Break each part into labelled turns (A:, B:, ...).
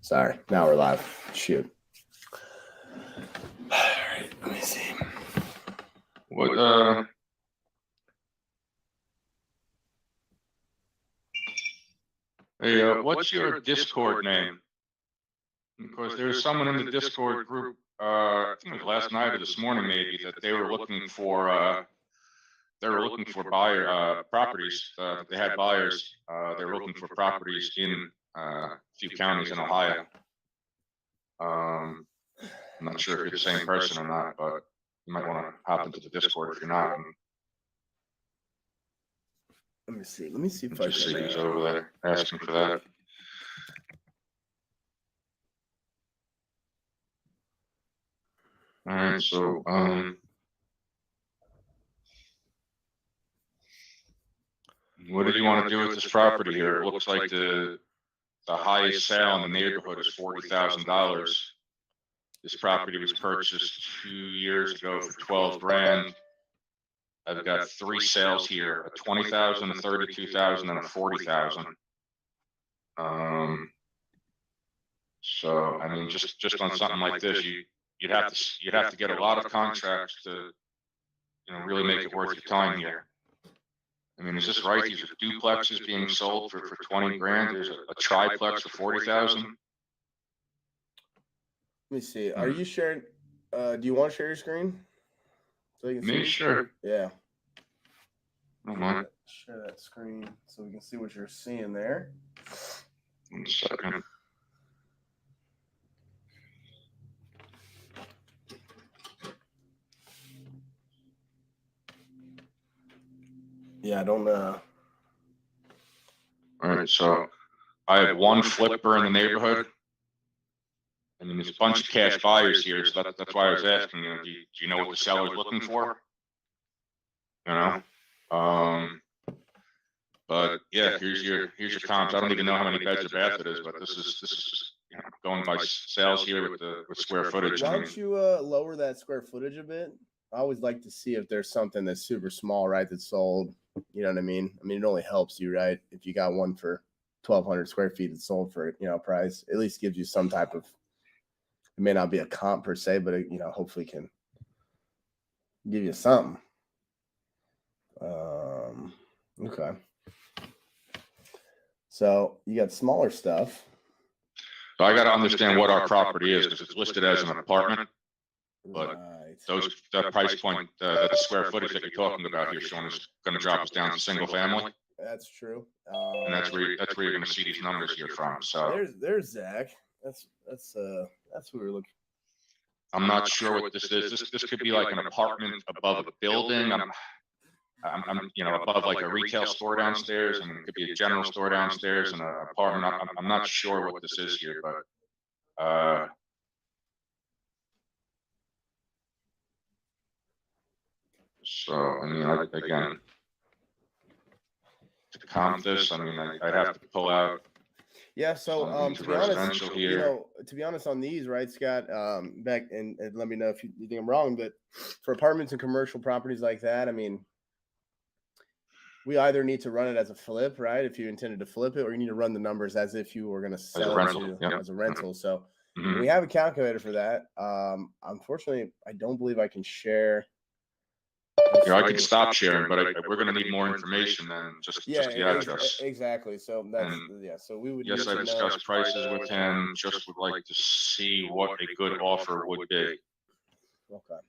A: Sorry, now we're live. Shoot. All right, let me see.
B: What Hey, what's your Discord name? Because there's someone in the Discord group, I think it was last night or this morning maybe, that they were looking for properties. They had buyers. They were looking for properties in a few counties in Ohio. I'm not sure if you're the same person or not, but you might want to hop into the Discord if you're not.
A: Let me see. Let me see if I
B: Just see
A: can.
B: who's over there asking for that. All right, so what did you want to do with this property here? It looks like the highest sale in the neighborhood is $40,000. This property was purchased 2 years ago for 12 grand. I've got 3 sales here: a 20,000, a 32,000, and a 40,000. So I mean, just on something like this, you'd have to get a lot of contracts to really make it worth your time here. I mean, is this right? These are duplexes being sold for 20 grand. There's a triplex for 40,000.
A: Let me see. Are you sharing? Do you want to share your screen? So you can see.
B: Me, sure.
A: Yeah.
B: Come on.
A: Share that screen so we can see what you're seeing there.
B: 1 second.
A: Yeah, I don't know.
B: All right, so I have 1 flipper in the neighborhood. I mean, there's a bunch of cash buyers here, so that's why I was asking you. Do you know what the seller's looking for? But yeah, here's your comps. I don't even know how many beds or bath it is, but this is just going by sales here with square footage.
A: Why don't you lower that square footage a bit? I always like to see if there's something that's super small, right, that's sold. You know what I mean? I mean, it only helps you, right? If you got one for 1,200 square feet that's sold for, price, at least gives you some type of, it may not be a comp per se, but it, hopefully can give you something. Okay. So you got smaller stuff.
B: So I got to understand what our property is because it's listed as an apartment. But the price point, the square footage that you're talking about here, Sean, is going to drop us down to single family.
A: That's true.
B: And that's where you're going to see these numbers here from. So
A: there's Zach. That's who we're looking.
B: I'm not sure what this is. This could be like an apartment above a building. I'm above like a retail store downstairs, and it could be a general store downstairs and an apartment. I'm not sure what this is here, but so I mean, again, to comp this, I mean, I'd have to pull out.
A: Yeah, so to be honest, on these, right, Scott, back and let me know if you think I'm wrong, but for apartments and commercial properties like that, I mean, we either need to run it as a flip, right, if you intended to flip it, or you need to run the numbers as if you were going to sell it as a rental. So we have a calculator for that. Unfortunately, I don't believe I can share.
B: I can stop sharing, but we're going to need more information than just the address.
A: Exactly. So that's So we would.
B: Yes, I discussed prices with him. Just would like to see what a good offer would be.
A: Okay.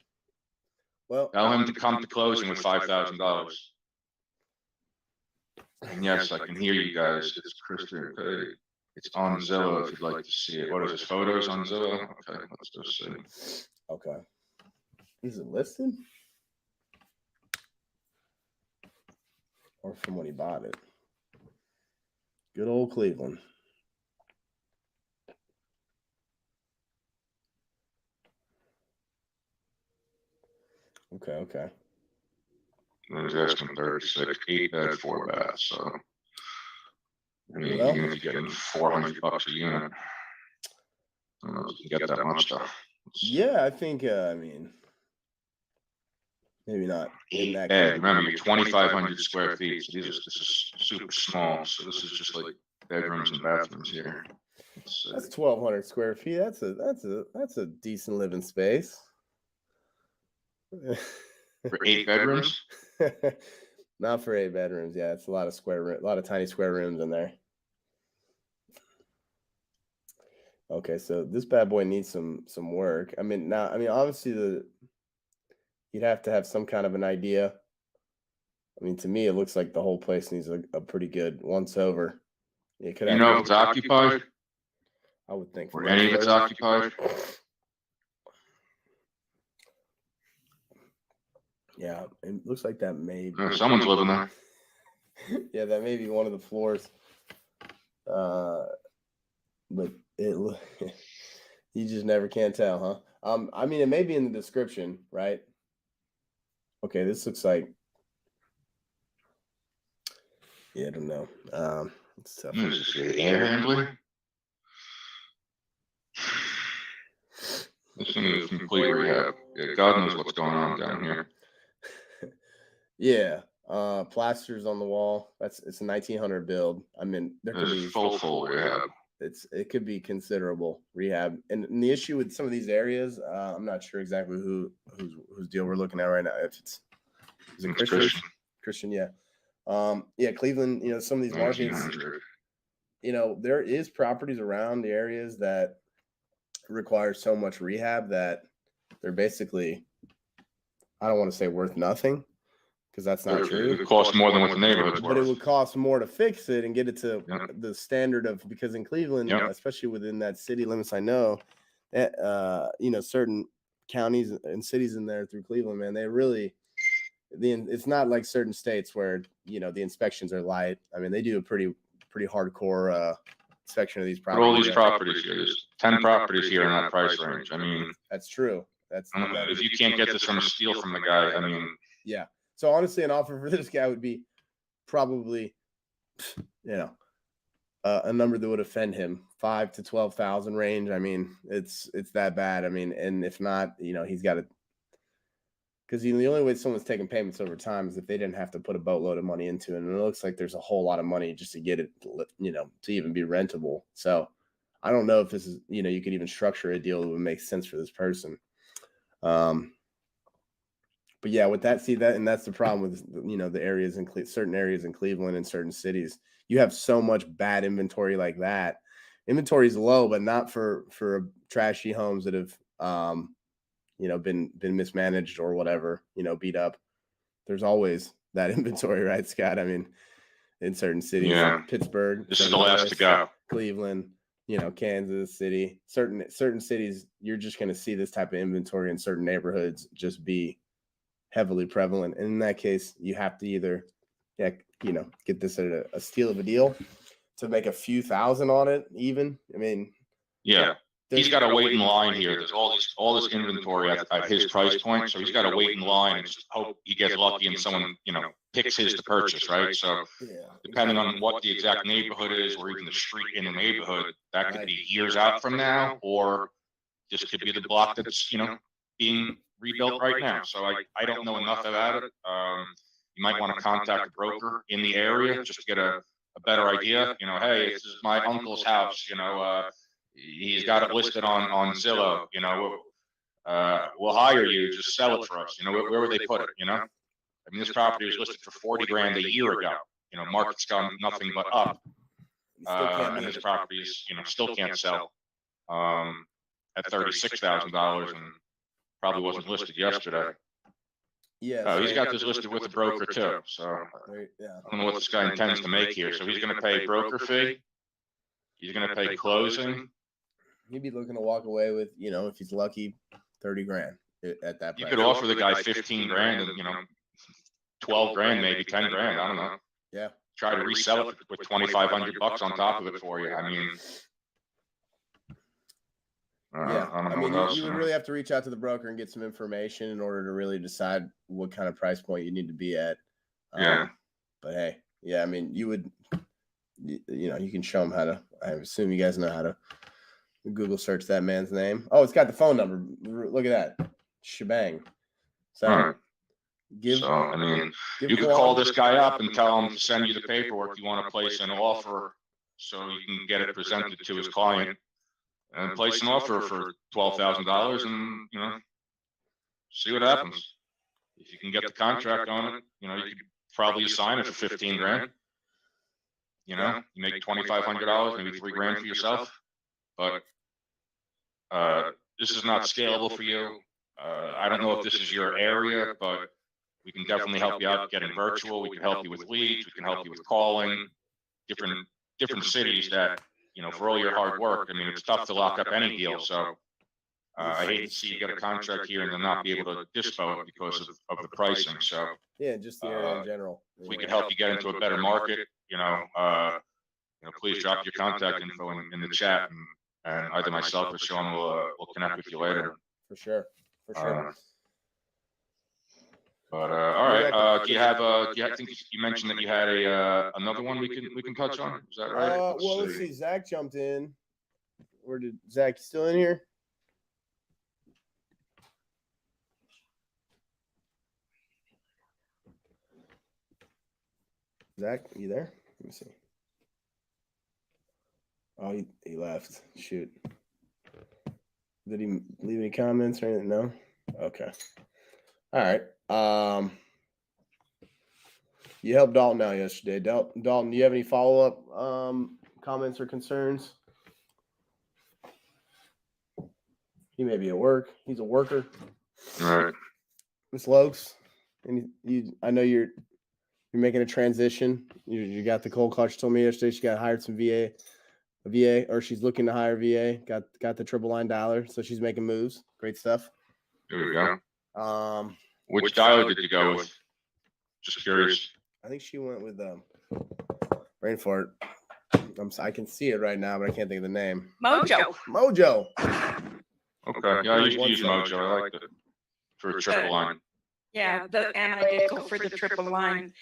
A: Well,
B: tell him to come to closing with $5,000. And yes, I can hear you guys. It's Christian. Okay. It's on Zillow if you'd like to see it. What is this? Photos on Zillow? Okay, let's just see.
A: Okay. Is it listed? Or from when he bought it? Good old Cleveland. Okay.
B: I was asking 36, 8 bed, 4 bath. So I mean, even if you're getting $400 a unit, I don't know if you can get that much stuff.
A: Yeah, I think. I mean, maybe not.
B: Remember, you're 2,500 square feet. So this is super small. So this is just like bedrooms and bathrooms here.
A: That's 1,200 square feet. That's a decent living space.
B: For 8 bedrooms?
A: Not for 8 bedrooms. Yeah, it's a lot of a lot of tiny square rooms in there. Okay, so this bad boy needs some work. I mean, obviously you'd have to have some kind of an idea. I mean, to me, it looks like the whole place needs a pretty good once over. It could
B: You know if it's occupied?
A: I would think.
B: Or any of it's occupied?
A: Yeah, it looks like that may
B: be. Someone's living there.
A: Yeah, that may be one of the floors. But you just never can tell, huh? I mean, it may be in the description, right? Okay, this looks like. Yeah, I don't know. It's tough.
B: Is this air handler? This thing is complete rehab. Yeah, God knows what's going on down here.
A: Yeah, plasters on the wall. It's a 1900 build. I mean, there could be
B: full rehab.
A: It could be considerable rehab. And the issue with some of these areas, I'm not sure exactly whose deal we're looking at right now. If is it Christian, yeah. Yeah, Cleveland, some of these markets, there is properties around the areas that require so much rehab that they're basically, I don't want to say worth nothing, because that's not true.
B: It costs more than what the neighborhood's worth.
A: But it would cost more to fix it and get it to the standard of, because in Cleveland, especially within that city limits, I know that, certain counties and cities in there through Cleveland, man, they really, it's not like certain states where, the inspections are light. I mean, they do a pretty hardcore inspection of these properties.
B: But all these properties here, there's 10 properties here in that price range. I mean,
A: that's true.
B: If you can't get this from a steal from the guy, I mean,
A: yeah. So honestly, an offer for this guy would be probably, a number that would offend him, 5,000 to 12,000 range. I mean, it's that bad. I mean, and if not, he's got to, because the only way someone's taking payments over time is if they didn't have to put a boatload of money into it. And it looks like there's a whole lot of money just to get it, to even be rentable. So I don't know if this is, you could even structure a deal that would make sense for this person. But yeah, with that, and that's the problem with, the areas in certain areas in Cleveland and certain cities, you have so much bad inventory like that. Inventory is low, but not for trashy homes that have, been mismanaged or whatever, beat up. There's always that inventory, right, Scott? I mean, in certain cities, like Pittsburgh,
B: this is the last to go.
A: Cleveland, Kansas City, certain cities, you're just going to see this type of inventory in certain neighborhoods just be heavily prevalent. And in that case, you have to either, get this at a steal of a deal to make a few thousand on it, even. I mean,
B: yeah. He's got to wait in line here. There's all this inventory at his price point, so he's got to wait in line and just hope he gets lucky and someone picks his to purchase, right? So depending on what the exact neighborhood is, or even the street in the neighborhood, that could be years out from now, or this could be the block that's being rebuilt right now. So I don't know enough about it. You might want to contact a broker in the area just to get a better idea. Hey, this is my uncle's house. He's got it listed on Zillow, we'll hire you, just sell it for us. Where would they put it? I mean, this property was listed for 40 grand a year ago. Market's gone nothing but up. And this property is, still can't sell at $36,000 and probably wasn't listed yesterday.
A: Yeah,
B: he's got this listed with a broker too. So I don't know what this guy intends to make here. So he's going to pay broker fee. He's going to pay closing.
A: He'd be looking to walk away with, if he's lucky, 30 grand at that price.
B: You could offer the guy 15 grand and, 12 grand, maybe 10 grand. I don't know.
A: Yeah.
B: Try to resell it with $2,500 on top of it for you. I mean,
A: I mean, you would really have to reach out to the broker and get some information in order to really decide what kind of price point you need to be at.
B: Yeah.
A: But hey, I mean, you would, you can show them how to, I assume you guys know how to Google search that man's name. Oh, it's got the phone number. Look at that. Shebang. So, you
B: could call this guy up and tell him to send you the paperwork. You want to place an offer so he can get it presented to his client and place an offer for $12,000 and, see what happens. If you can get the contract on it, you could probably assign it for 15 grand. You make $2,500, maybe $3,000 for yourself. But this is not scalable for you. I don't know if this is your area, but we can definitely help you out getting virtual. We can help you with leads. We can help you with calling different cities that, for all your hard work. I mean, it's tough to lock up any deal. So I hate to see you get a contract here and then not be able to dispo it because of the pricing. So
A: yeah, just the area in general.
B: if we can help you get into a better market, please drop your contact info in the chat, and either myself or Sean will connect with you later.
A: For sure.
B: But all right. Do you have? I think you mentioned that you had another one we can touch on. Is that right?
A: Let's see. Zach jumped in. Where did Zach still in here? Zach, you there? Let me see. Oh, he left. Shoot. Did he leave any comments or anything? No? Okay. All right. You helped Dalton out yesterday. Dalton, do you have any follow-up comments or concerns? He may be at work. He's a worker.
B: All right.
A: Miss Lokes, and I know you're making a transition. You got the cold call. She told me yesterday she got hired some VA, or she's looking to hire VA. Got the triple line dialer, so she's making moves. Great stuff.
B: There we go. Which dialer did you go with? Just curious.
A: I think she went with Rainfort. I can see it right now, but I can't think of the name. Mojo.
B: Okay. Yeah, I used to use Mojo. I liked it for a triple line.
C: Yeah, and I did go for the triple line.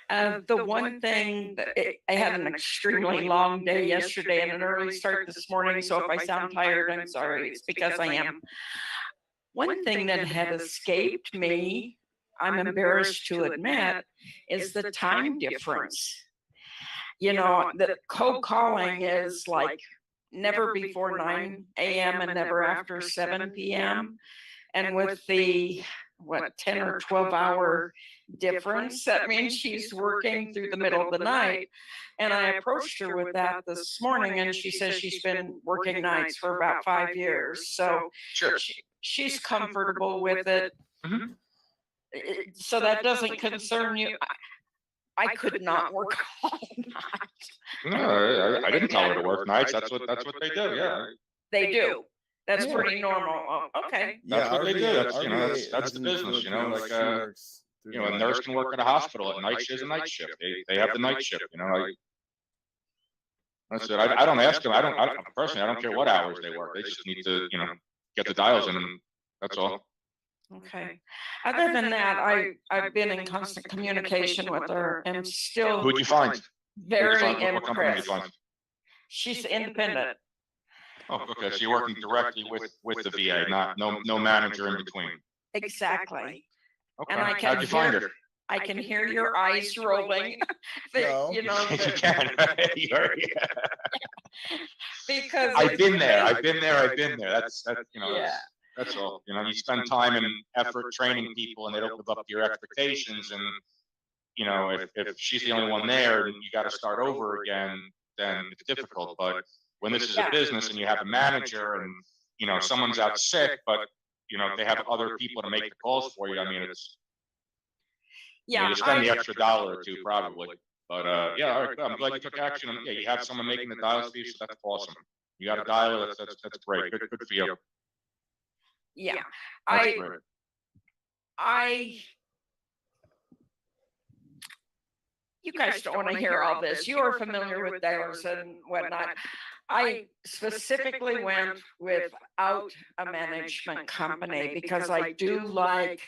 C: The one thing that I had an extremely long day yesterday and an early start this morning. So if I sound tired, I'm sorry. It's because I am. One thing that had escaped me, I'm embarrassed to admit, is the time difference. The cold calling is like never before 9 a.m. and never after 7 p.m. And with the 10 or 12 hour difference, that means she's working through the middle of the night. And I approached her with that this morning, and she says she's been working nights for about 5 years. So
B: Sure.
C: She's comfortable with it.
B: Mm-hmm.
C: So that doesn't concern you. I could not work all night.
B: No, I didn't tell her to work nights. That's what they do. Yeah.
C: They do. That's pretty normal. Oh, okay.
B: That's what they do. That's the business. Like a nurse can work at a hospital at night. She has a night shift. They have the night shift. That's it. I don't ask them. I don't care what hours they work. They just need to get the dials in, and that's all.
C: Okay. Other than that, I've been in constant communication with her and still.
B: Who'd you find?
C: Very
B: What company did you
C: impressed.
B: find?
C: She's independent.
B: Oh, okay. So you're working directly with the VA, no manager in between.
C: Exactly.
B: Okay.
C: And I can
B: How'd you find her?
C: I can hear your eyes rolling.
A: No.
B: You can.
C: Because
B: I've been there. That's
C: yeah.
B: That's all. You spend time and effort training people, and they don't live up to your expectations. And if she's the only one there, and you got to start over again, then it's difficult. But when this is a business and you have a manager, and someone's out sick, but they have other people to make the calls for you. I mean, it's you spend the extra $1 or $2 probably. But yeah, all right. I'm glad you took action. And, yeah, you have someone making the dials for you, so that's awesome. You got a dialer. That's great. Good for you.
C: Yeah.
B: That's great.
C: You guys don't want to hear all this. You are familiar with dialers and whatnot. I specifically went without a management company because I do like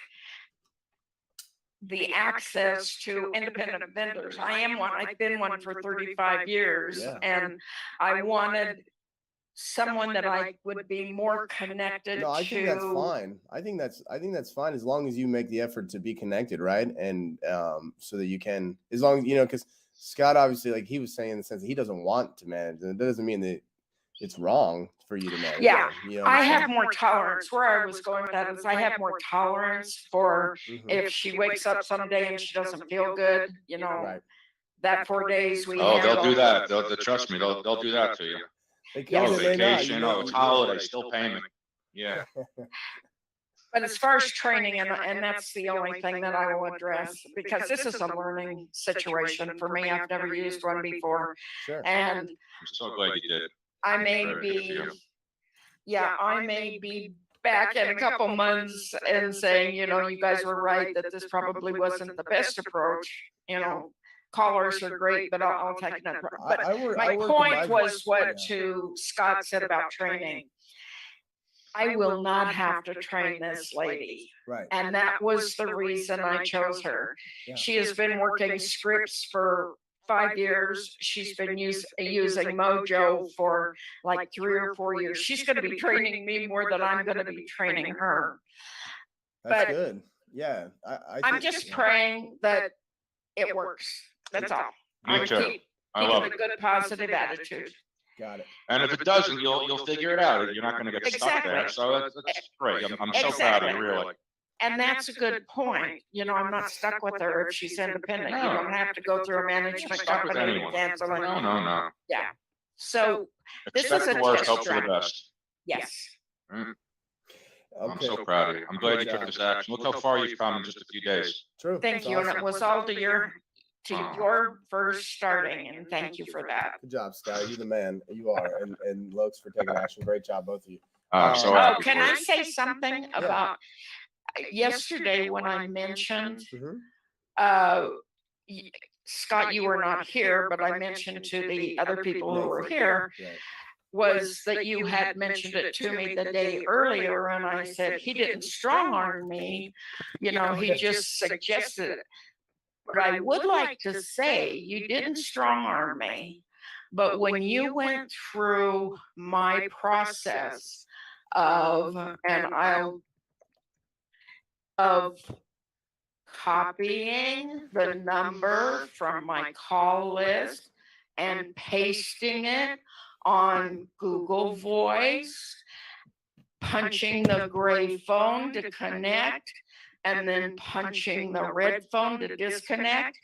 C: the access to independent vendors. I am one. I've been one for 35 years, and I wanted someone that I would be more connected to.
A: No, I think that's fine. I think that's fine as long as you make the effort to be connected, right? And so that you can, as long as because Scott obviously, like he was saying, in the sense that he doesn't want to manage, and that doesn't mean that it's wrong for you to manage.
C: Yeah,
A: them, you know
C: I have more tolerance. Where I was going with that is I have more tolerance for if she wakes up someday and she doesn't feel good, you know,
A: right.
C: that 4 days we
B: Oh, they'll do
C: handle.
B: that. They'll trust me. They'll do that to you.
A: They
C: Yeah,
A: can,
B: Oh,
A: they may not,
B: vacation. Oh, it's holiday. Still payment. Yeah.
C: But as far as training, and that's the only thing that I will address, because this is a learning situation for me. I've never used one before.
A: Sure.
C: And
B: I'm so glad you did.
C: I may
B: Very good for
C: be,
B: you.
C: yeah, I may be back in a couple months and saying, you know, you guys were right, that this probably wasn't the best approach. You know, callers are great, but I'll take another. But my point was what to Scott said about training. I will not have to train this lady.
A: Right.
C: And that was the reason I chose her.
A: Yeah.
C: She has been working scripts for 5 years. She's been using Mojo for like 3 or 4 years. She's going to be training me more than I'm going to be training her.
A: That's
C: but
A: good. Yeah.
C: I'm just praying that it works. That's all.
B: Me too. I love
C: Keeping
B: it.
C: a good positive attitude.
A: Got it.
B: And if it doesn't, you'll figure it out. You're not going to get stuck there.
C: Exactly.
B: So that's great. I'm so proud of you, really.
C: And that's a good point. You know, I'm not stuck with her if she's independent. You don't have to go through a management
B: Stuck with
C: company to
B: anyone.
C: cancel it.
B: No.
C: Yeah. So this is
B: Expect
C: a
B: the worst,
C: test
B: hope for the
C: drive.
B: best.
C: Yes.
B: I'm
A: Okay.
B: so proud of you. I'm glad you took this action. Look how far you've come in just a few days.
A: True.
C: Thank
A: It's
C: you. And
A: awesome.
C: it was all to your first starting, and thank you for that.
A: Good job, Scott. You're the man. You are. And Lokes for taking action. Great job, both of you.
B: I'm so
C: Oh,
B: happy
C: can
B: for
C: I
B: you.
C: say something about yesterday when I mentioned, Scott, you were not here, but I mentioned to the other people who were here,
A: Right.
C: was that you had mentioned it to me the day earlier, and I said, he didn't strong arm me, you know, he just suggested it. But I would like to say, you didn't strong arm me, but when you went through my process of copying the number from my call list and pasting it on Google Voice, punching the gray phone to connect, and then punching the red phone to disconnect.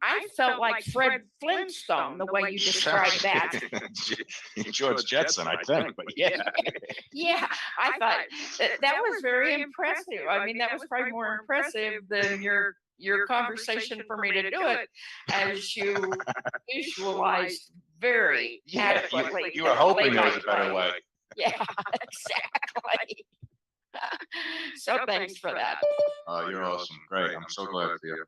C: I felt like Fred Flintstone, the way you described that.
B: George Jetson, I think, but yeah.
C: Yeah, I thought that was very impressive. I mean, that was probably more impressive than your conversation for me to do it, as you visualized very adequately.
B: You were hoping there was a better way.
C: Yeah, exactly. So thanks for that.
B: You're awesome. Great. I'm so glad for you.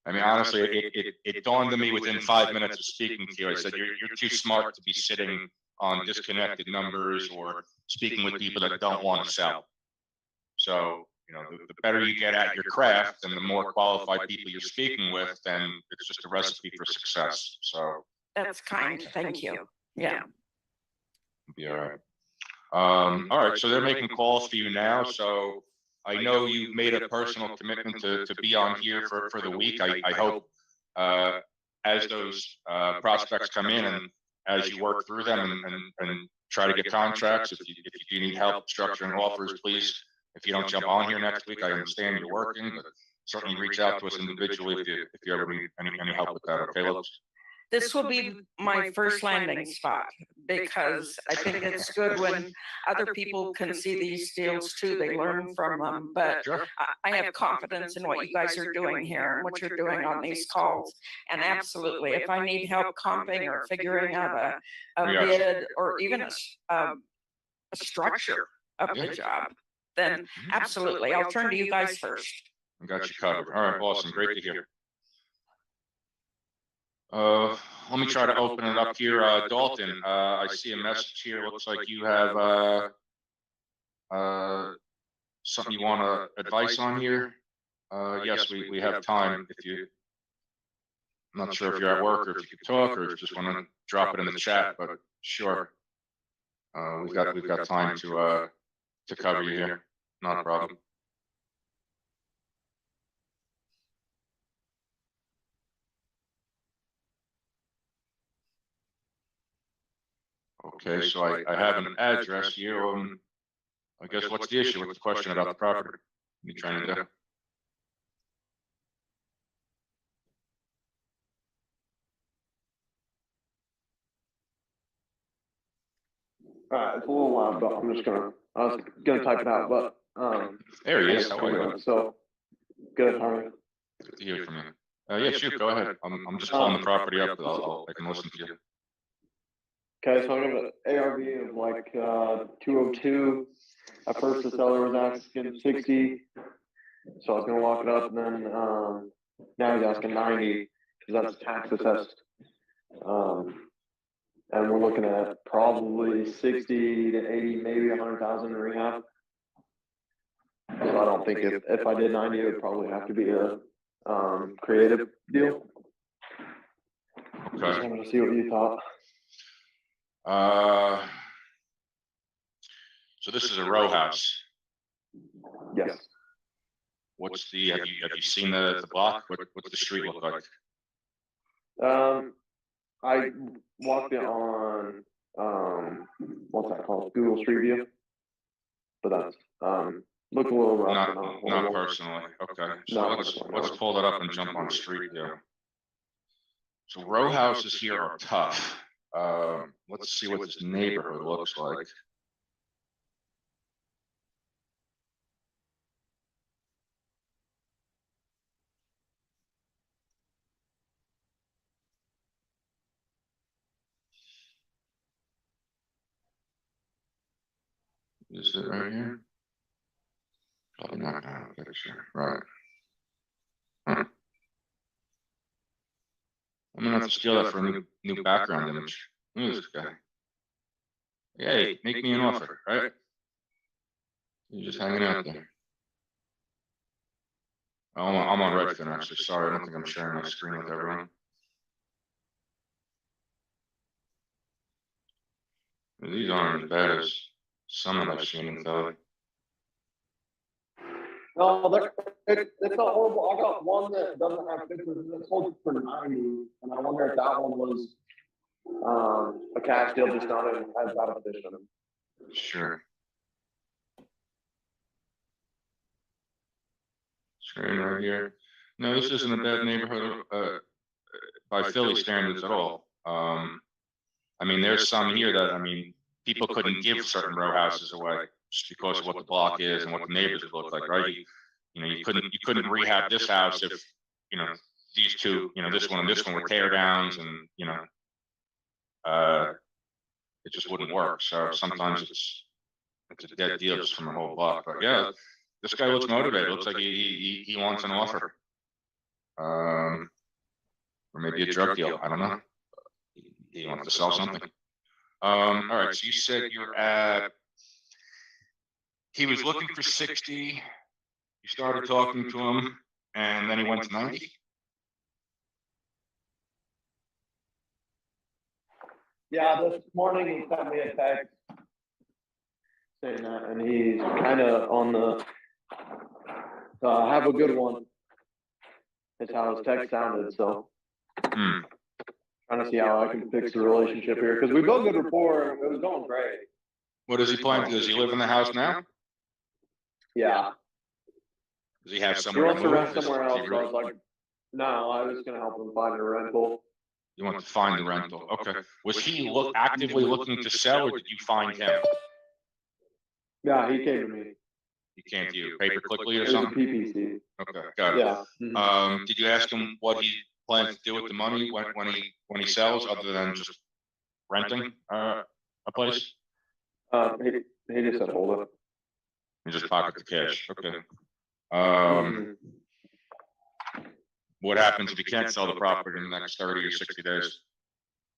B: I mean, honestly, it dawned on me within 5 minutes of speaking to you. I said, you're too smart to be sitting on disconnected numbers or speaking with people that don't want to sell. So, you know, the better you get at your craft and the more qualified people you're speaking with, then it's just a recipe for success. So
C: That's kind. Thank you. Yeah.
B: it'll be all right. All right. So they're making calls for you now. So I know you made a personal commitment to be on here for the week. I hope as those prospects come in and as you work through them and try to get contracts, if you do need help structuring offers, please, if you don't jump on here next week, I understand you're working, but certainly reach out to us individually if you ever need any help with that. Okay, Lokes?
C: This will be my first landing spot, because I think it's good when other people can see these deals too. They learn from them. But
B: Sure.
C: I have confidence in what you guys are doing here and what you're doing on these calls. And absolutely, if I need help comping or figuring out a bid or even a structure of the job, then absolutely, I'll turn to you guys first.
B: I got you covered. All right, awesome. Great to hear. Let me try to open it up here. Dalton, I see a message here. Looks like you have something you want advice on here. Yes, we have time. If you, I'm not sure if you're at work or if you could talk or if you just want to drop it in the chat, but sure. We've got time to cover you here. Not a problem. Okay, so I have an address here. I guess what's the issue? What's the question about the property? What are you trying to do?
D: Alright, it's a little loud, but I was gonna type it out, but,
B: There he is. How are you?
D: So, good, how are you?
B: Good to hear from you. Yeah, shoot, go ahead. I'm just pulling the property up. I can listen to you.
D: Okay, so I got an ARV of like, 202. At first, the seller was asking 60, so I was gonna lock it up, and then, now he's asking 90, because that's tax assessed. And we're looking at probably 60 to 80, maybe 100,000 in rehab. So I don't think if I did 90, it would probably have to be a, creative deal. Just
B: Okay.
D: wanted to see what you thought.
B: So this is a row house.
D: Yes.
B: What's the, have you seen the block? What's the street look like?
D: I walked it on, what's that called? Google Street View. But that's, looked a little rough. and a
B: Not
D: little-
B: personally. Okay, so
D: Not
B: let's
D: personally.
B: pull that up and jump on street view. So row houses here are tough. Let's see what this neighborhood looks like. Is it right here? Probably not gonna have a picture, right? Huh. I'm gonna have to steal that for a new background image. Look at this guy. Hey, make me an offer, right? You're just hanging out there. I'm on Redfin actually. Sorry, I don't think I'm sharing my screen with everyone. These aren't as bad as some that I've seen in Philly.
D: No, it's not horrible. I got one that doesn't have pictures, it's sold for 90, and I wonder if that one was, a cash deal just not in as bad a position.
B: Sure. Screen right here. No, this isn't a bad neighborhood, by Philly standards at all. I mean, there's some here that, I mean, people couldn't give certain row houses away just because of what the block is and what the neighbors look like, right? You couldn't rehab this house if, these two, this one and this one were tear downs and, it just wouldn't work. So sometimes it's a dead deal just from the whole block. But yeah, this guy looks motivated. Looks like he wants an offer. Or maybe a drug deal. I don't know. He wants to sell something. All right. So you said you're at. He was looking for 60. You started talking to him, and then he went to 90.
D: Yeah, this morning he sent me a text saying that, and he's kind of on the, have a good one. Is how his text sounded, so. Trying to see how I can fix the relationship here, because we built good rapport, and it was going great.
B: What does he plan to do? Does he live in the house now?
D: Yeah,
B: Does he have
D: he
B: somewhere
D: wants to
B: move?
D: rent
B: Does
D: somewhere else,
B: he
D: so I was like, no, I was gonna help him find a rental.
B: You want to find the rental? Okay. Was he actively looking to sell, or did you find him?
D: Yeah, he came to me.
B: He came to you, pay per quickly
D: It
B: or
D: was a
B: something?
D: PPC,
B: Okay, got it.
D: yeah. Mhm.
B: Did you ask him what he plans to do with the money when he sells, other than just renting a place?
D: He just said hold it.
B: You just pocket the cash. Okay.
D: Mhm.
B: What happens if he can't sell the property in the next 30 or 60 days?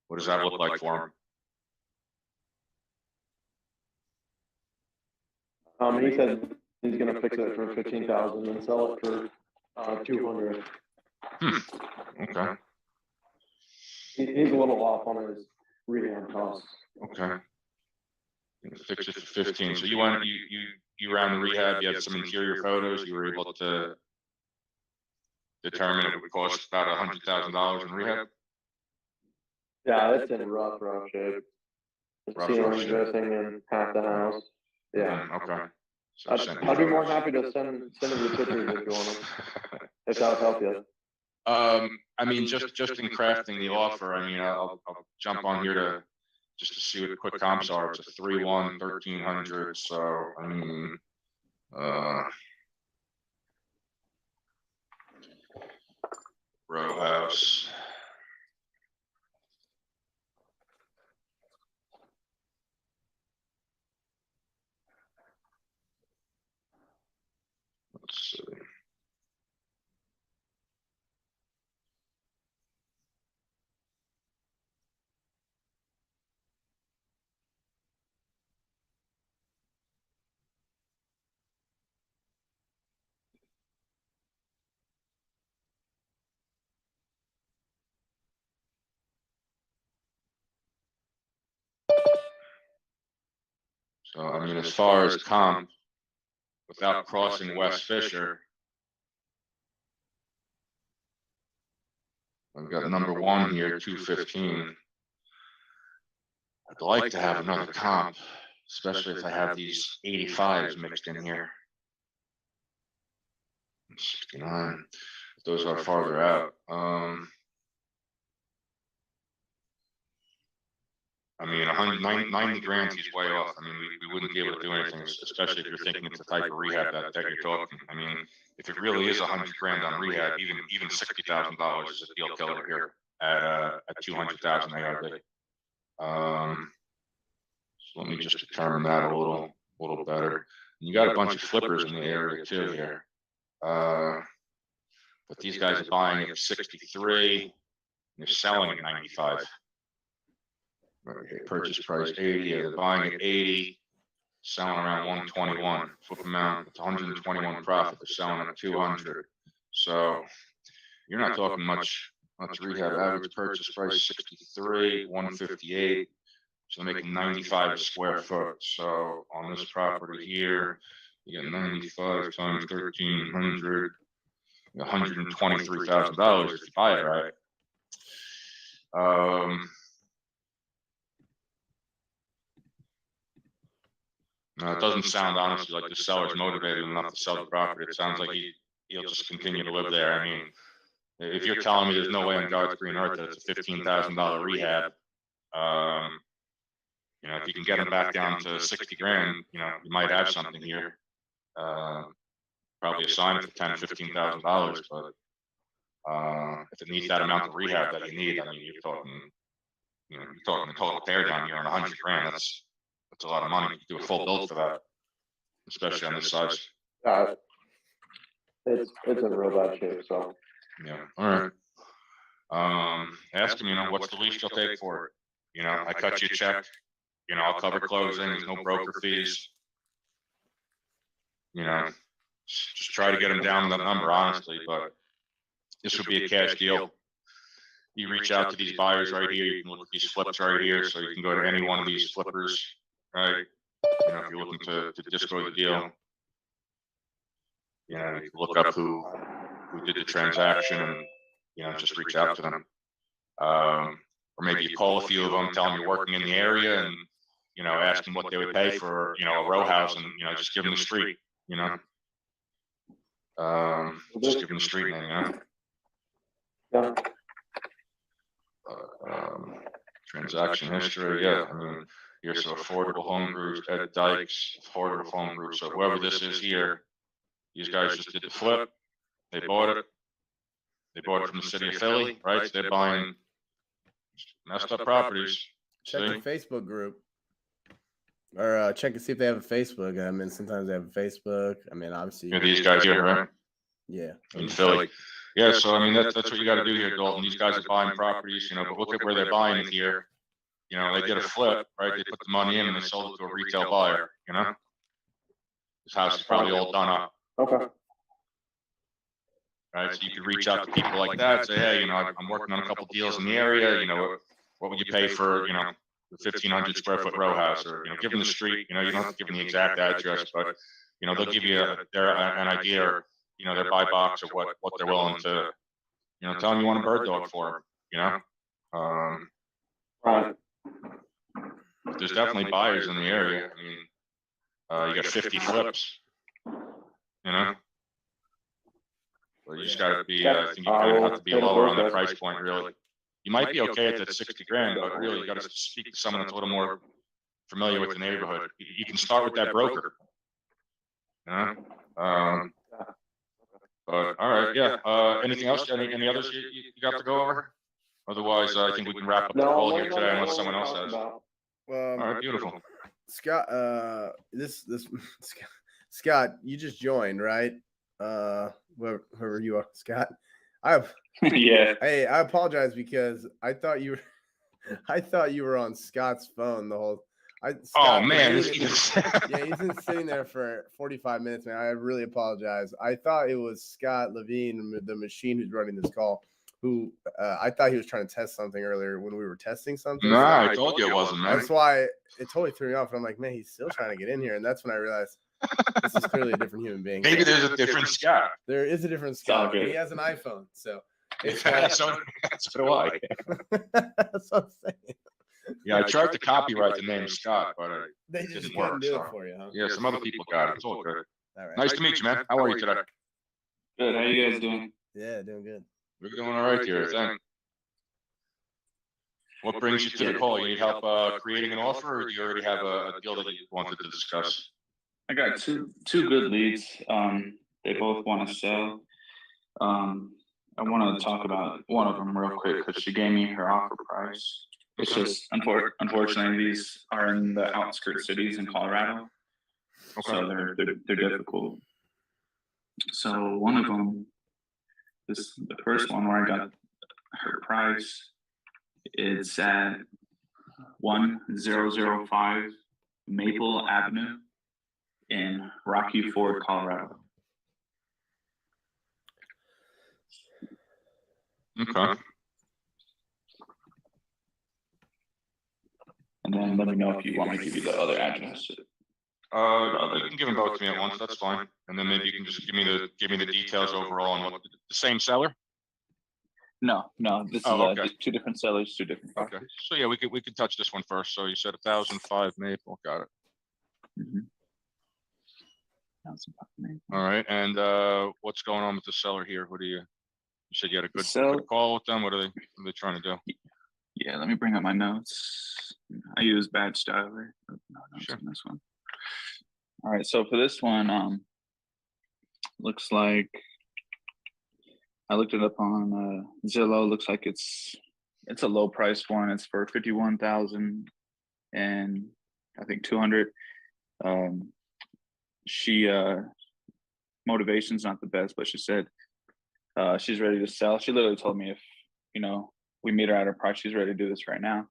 B: What does that look like for him?
D: He said he's gonna fix it for 15,000 and sell it for 200.
B: Okay,
D: He's a little off on his rehab costs.
B: okay. Fix it for 15. So you ran the rehab, you had some interior photos, you were able to determine it would cost about $100,000 in rehab?
D: Yeah, it's in rough shape. The
B: Rough
D: ceiling's
B: rough.
D: missing in half the house. Yeah.
B: Okay. So
D: I'd be more happy to send him the pictures if you want them, if that would help you.
B: I mean, just in crafting the offer, I mean, I'll jump on here to just to see what the quick comps are. It's a 3-1, 1300. So I mean, row house. Let's see. So I mean, as far as comp, without crossing West Fisher, I've got number one here, 215. I'd like to have another comp, especially if I have these 85s mixed in here. 69. Those are farther out. I mean, 190 grand, he's way off. I mean, we wouldn't be able to do anything, especially if you're thinking it's the type of rehab that you're talking. I mean, if it really is 100 grand on rehab, even $60,000 is a deal killer here at 200,000 ARV. So let me just determine that a little better. And you got a bunch of flippers in the area too here. But these guys are buying at 63, and they're selling at 95. Okay, purchase price 80, yeah, they're buying at 80, selling around 121. Flip amount, it's 121 profit, they're selling at 200. So you're not talking much rehab. Average purchase price 63, 158. So they're making 95 a square foot. So on this property here, you get 95 times 1,300, $123,000 if you buy it right. No, it doesn't sound honestly like the seller's motivated enough to sell the property. It sounds like he'll just continue to live there. I mean, if you're telling me there's no way on God's green earth that it's a $15,000 rehab, you know, if you can get him back down to 60 grand, you know, you might have something here. Probably a sign for $10,000-15,000, but if it needs that amount of rehab that you need, I mean, you're talking a total tear down here on 100 grand. That's a lot of money. You do a full build for that, especially on this size.
D: It's in real bad shape, so.
B: Yeah, all right. Ask him, you know, what's the least you'll take for it? You know, I cut you a check, you know, I'll cover closing, there's no broker fees. You know, just try to get him down to that number, honestly, but this would be a cash deal. You reach out to these buyers right here, you can look at these flips right here, so you can go to any one of these flippers, right? You know, if you're looking to disco the deal, you know, you can look up who did the transaction and, you know, just reach out to them. Or maybe you call a few of them, tell them you're working in the area and, you know, ask them what they would pay for, you know, a row house and, you know, just give them the street, you know. Just give them the street name, you know.
D: Yeah.
B: Transaction history, yeah, I mean, here's some Affordable Home Groups, Ed Dykes, Affordable Home Group. So whoever this is here, these guys just did the flip, they bought it. They bought it from the city of Philly, right? So they're buying messed up properties.
A: Check
B: See?
A: the Facebook group. Or check and see if they have a Facebook. I mean, sometimes they have a Facebook. I mean, obviously.
B: Yeah, these guys here, right?
A: Yeah.
B: In Philly. Yeah, so I mean, that's what you got to do here, Dalton. These guys are buying properties, you know, but look at where they're buying it here. You know, they did a flip, right? They put the money in and they sold it to a retail buyer, you know? This house is probably all done up.
D: Okay.
B: Right, so you could reach out to people like that, say, hey, you know, I'm working on a couple deals in the area, you know, what would you pay for, you know, the 1,500 square foot row house, or, you know, give them the street, you know, you don't have to give them the exact address, but, you know, they'll give you an idea, or, you know, their buy box of what they're willing to, you know, tell them you want a bird dog for them, you know?
D: Right.
B: but there's definitely buyers in the area. I mean, you got 50 flips, you know? Well, you just gotta be, I think you kind of have to be lower on the price point, really. You might be okay at that 60 grand, but really you gotta speak to someone that's a little more familiar with the neighborhood. You can start with that broker. You know? But all right, yeah. Anything else? Any others you got to go over? Otherwise, I think we can wrap up the call here today unless someone else has. All right, beautiful.
A: Scott, Scott, you just joined, right? Whoever you are, Scott.
E: Yeah.
A: Hey, I apologize because I thought you were on Scott's phone the whole.
B: Oh man,
A: yeah, he's been sitting there for 45 minutes, man. I really apologize. I thought it was Scott Levine, the machine who's running this call. Who I thought he was trying to test something earlier when we were testing something.
B: Nah, I told you it wasn't, man.
A: That's why it totally threw me off. And I'm like, man, he's still trying to get in here. And that's when I realized this is clearly a different human being.
B: Maybe there's a different Scott.
A: There is a different Scott.
E: Okay.
A: He has an iPhone, so it's
B: So do I.
A: that's what I'm saying.
B: Yeah, I tried to copyright the name Scott, but
A: They
B: it
A: just
B: didn't
A: couldn't
B: work.
A: do it
B: So.
A: for you, huh?
B: Yeah, some other people got it. It's all good.
A: All right.
B: Nice to meet you, man. How are you today?
E: Good. How you guys doing?
A: Yeah, doing good.
B: We're doing all right here. Thanks. What brings you to the call? You need help creating an offer, or do you already have a deal that you wanted to discuss?
E: I got two good leads. They both want to sell. I want to talk about one of them real quick because she gave me her offer price. It's just unfortunately these are in the outskirts cities in Colorado, so they're difficult. So one of them, the first one where I got her price, it's at 1005 Maple Avenue in Rocky Ford, Colorado.
B: Okay.
E: And then let me know if you want me to give you the other address.
B: You can give them both to me at once. That's fine. And then maybe you can just give me the details overall on what the same seller.
E: No, this is
B: okay.
E: two different sellers, two different
B: Okay.
E: properties.
B: So yeah, we could touch this one first. So you said 1005 Maple. Got it.
E: Mhm. 1005 Maple.
B: All right. And what's going on with the seller here? What do you said you had a good call with them? What are they trying to do?
E: Yeah, let me bring up my notes. I use Badge Styler. No notes
B: Sure.
E: on this one. All right, so for this one, looks like I looked it up on Zillow. Looks like it's a low priced one. It's for 51,000 and I think 200. She motivation's not the best, but she said she's ready to sell. She literally told me if we meet her at her price, she's ready to do this right now.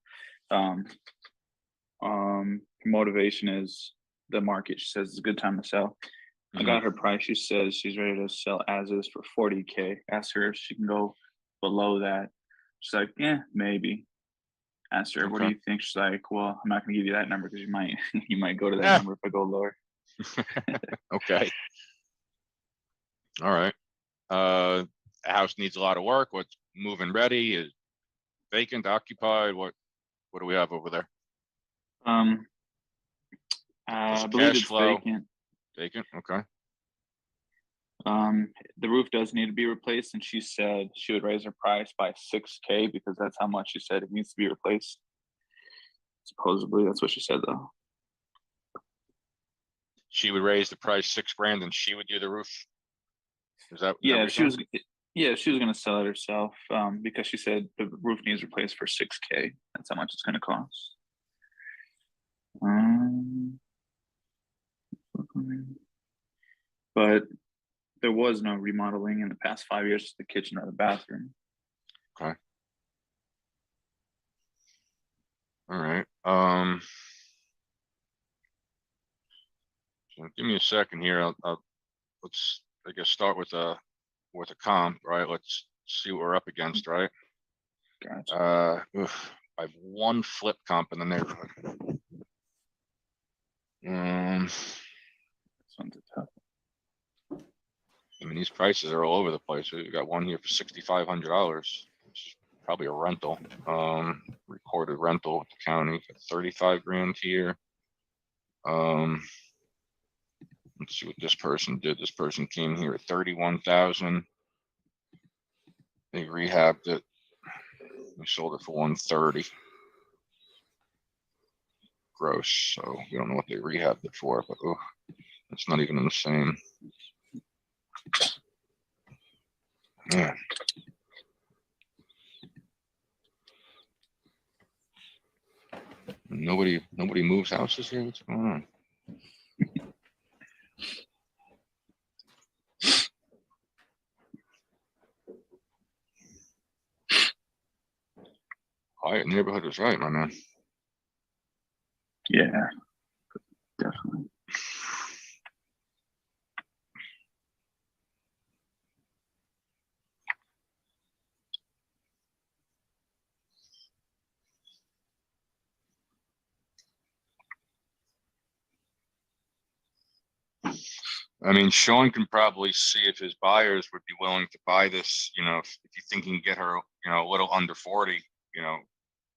E: Motivation is the market. She says it's a good time to sell. I got her price. She says she's ready to sell as is for 40K. Asked her if she can go below that. She's like, yeah, maybe. Asked her, what do you think? She's like, well, I'm not gonna give you that number because you might go to that number if I go lower.
B: Okay. All right. The house needs a lot of work. What's move-in ready? Is vacant, occupied? What do we have over there?
E: I believe
B: cash
E: it's
B: flow.
E: vacant.
B: Vacant. Okay.
E: The roof does need to be replaced, and she said she would raise her price by 6K because that's how much she said it needs to be replaced. Supposedly, that's what she said though.
B: She would raise the price $6,000 and she would do the roof. Is that?
E: Yeah, she was gonna sell it herself. Because she said the roof needs replaced for 6K. That's how much it's gonna cost. But there was no remodeling in the past 5 years to the kitchen or the bathroom.
B: Okay. All right. So give me a second here. Let's I guess start with a comp, right? Let's see what we're up against, right?
E: Gotcha.
B: I have one flip comp in the neighborhood.
E: This one's a tough.
B: I mean, these prices are all over the place. We got one here for $6,500. It's probably a rental. recorded rental with the county, 35 grand here. Let's see what this person did. This person came here at 31,000. They rehabbed it. We sold it for 130. Gross. So we don't know what they rehabbed it for, but oh, it's not even in the same. Man. Nobody moves houses here. What's going on? Quiet neighborhood is right, my man.
E: Yeah, definitely.
B: I mean, Sean can probably see if his buyers would be willing to buy this, you know, if you think he can get her, you know, a little under 40, you know,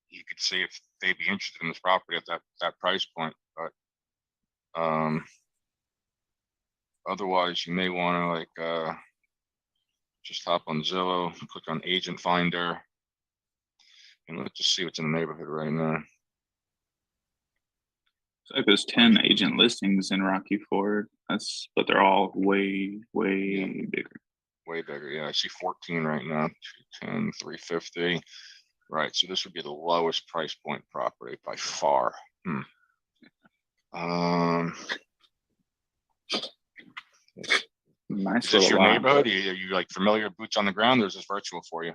B: he could see if they'd be interested in this property at that price point. But otherwise you may want to like just hop on Zillow, click on agent finder, and let's just see what's in the neighborhood right now.
E: It's like there's 10 agent listings in Rocky Ford. But they're all way bigger.
B: Way bigger. Yeah, I see 14 right now. 210, 350. Right. So this would be the lowest price point property by far.
E: Nice
B: Is this
E: little
B: your
E: lot.
B: neighborhood? Are you like familiar, boots on the ground, or is this virtual for you?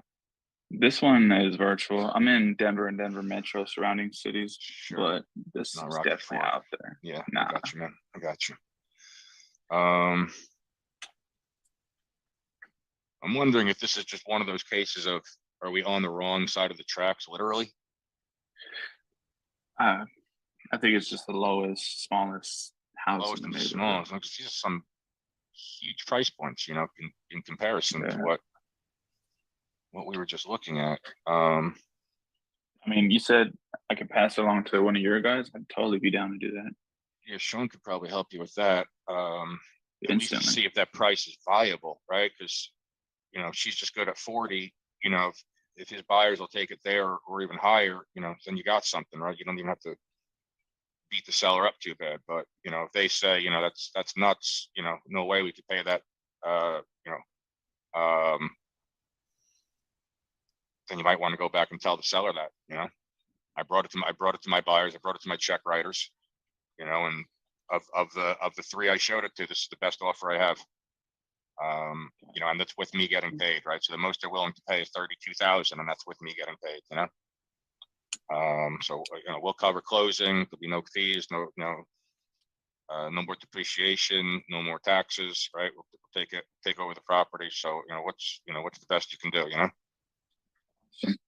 E: This one is virtual. I'm in Denver and Denver metro surrounding cities,
B: Sure.
E: but this
B: Not
E: is
B: Rocky
E: definitely
B: Ford.
E: out there.
B: Yeah,
E: Nah.
B: I got you, man. I got you. I'm wondering if this is just one of those cases of, are we on the wrong side of the tracks, literally?
E: I think it's just the lowest, smallest house
B: Lowest
E: in
B: and
E: the
B: the
E: neighborhood.
B: smallest. These are some huge price points, you know, in comparison to
E: Yeah.
B: what we were just looking at.
E: I mean, you said I could pass it along to one of your guys. I'd totally be down to do that.
B: Yeah, Sean could probably help you with that. At least to
E: Instantly.
B: see if that price is viable, right? Because, you know, she's just good at 40, you know, if his buyers will take it there or even higher, you know, then you got something, right? You don't even have to beat the seller up too bad. But, you know, if they say, you know, that's nuts, you know, no way we could pay that, you know, then you might want to go back and tell the seller that, you know, I brought it to my buyers, I brought it to my check writers, you know, and of the three I showed it to, this is the best offer I have. You know, and that's with me getting paid, right? So the most they're willing to pay is 32,000, and that's with me getting paid, you know. So you know, we'll cover closing. There'll be no fees, no more depreciation, no more taxes, right? We'll take over the property. So you know, what's the best you can do, you know?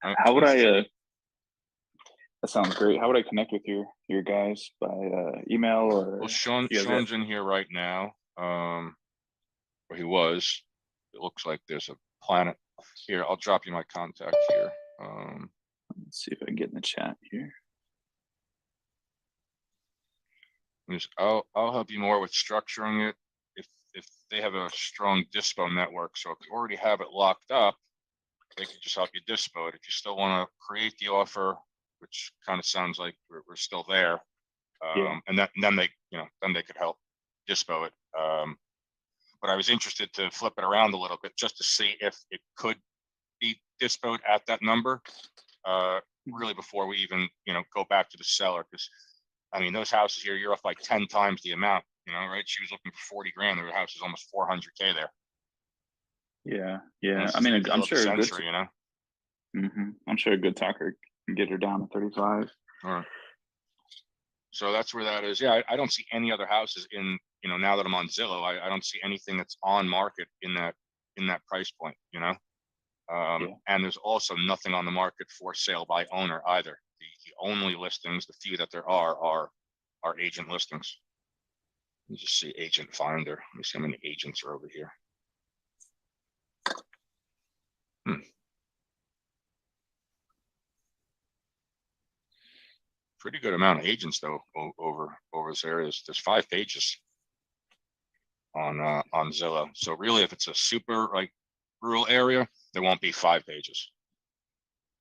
B: Right?
E: How would I? That sounds great. How would I connect with your guys by email or?
B: Well, Sean's in here right now. Or he was. It looks like there's a planet here. I'll drop you my contact here.
E: Let's see if I can get in the chat here.
B: I'll help you more with structuring it if they have a strong dispo network. So if you already have it locked up, they can just help you dispo it. If you still want to create the offer, which kind of sounds like we're still there,
E: Yeah.
B: and then they could help dispo it. But I was interested to flip it around a little bit just to see if it could be dispoed at that number, really before we even, you know, go back to the seller. Because I mean, those houses here, you're off like 10 times the amount, you know, right? She was looking for 40 grand. Their house is almost 400K there.
E: Yeah. I mean, I'm sure a good,
B: you know.
E: I'm sure a good talker can get her down to 35.
B: All right. So that's where that is. Yeah, I don't see any other houses in, you know, now that I'm on Zillow, I don't see anything that's on market in that price point, you know. And there's also nothing on the market for sale by owner either. The only listings, the few that there are agent listings. Let me just see agent finder. Let me see how many agents are over here. pretty good amount of agents though over this area. There's 5 pages on Zillow. So really, if it's a super like rural area, there won't be 5 pages.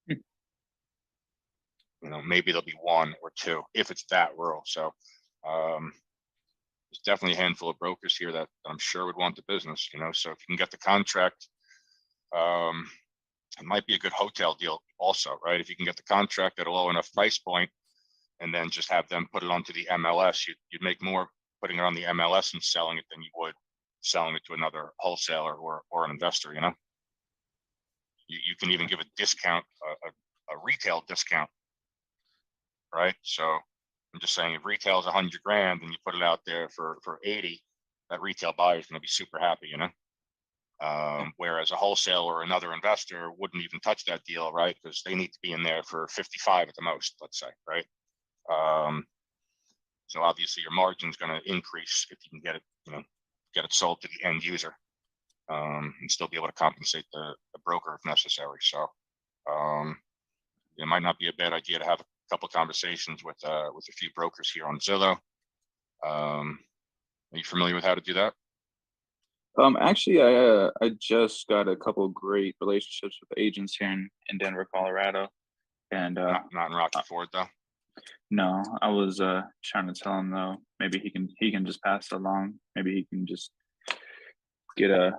B: You know, maybe there'll be 1 or 2 if it's that rural. So there's definitely a handful of brokers here that I'm sure would want the business, you know. So if you can get the contract, it might be a good hotel deal also, right? If you can get the contract at a low enough price point and then just have them put it onto the MLS, you'd make more putting it on the MLS and selling it than you would selling it to another wholesaler or an investor, you know. You can even give a discount, a retail discount, right? So I'm just saying, if retail is 100 grand and you put it out there for 80, that retail buyer is going to be super happy, you know. Whereas a wholesaler or another investor wouldn't even touch that deal, right? Because they need to be in there for 55 at the most, let's say, right? So obviously your margin is going to increase if you can get it, you know, get it sold to the end user, and still be able to compensate the broker if necessary. So it might not be a bad idea to have a couple of conversations with a few brokers here on Zillow. Are you familiar with how to do that?
E: Actually, I just got a couple of great relationships with agents here in Denver, Colorado, and
B: Not in Rocky Ford though.
E: no, I was trying to tell him though, maybe he can just pass it along. Maybe he can just get a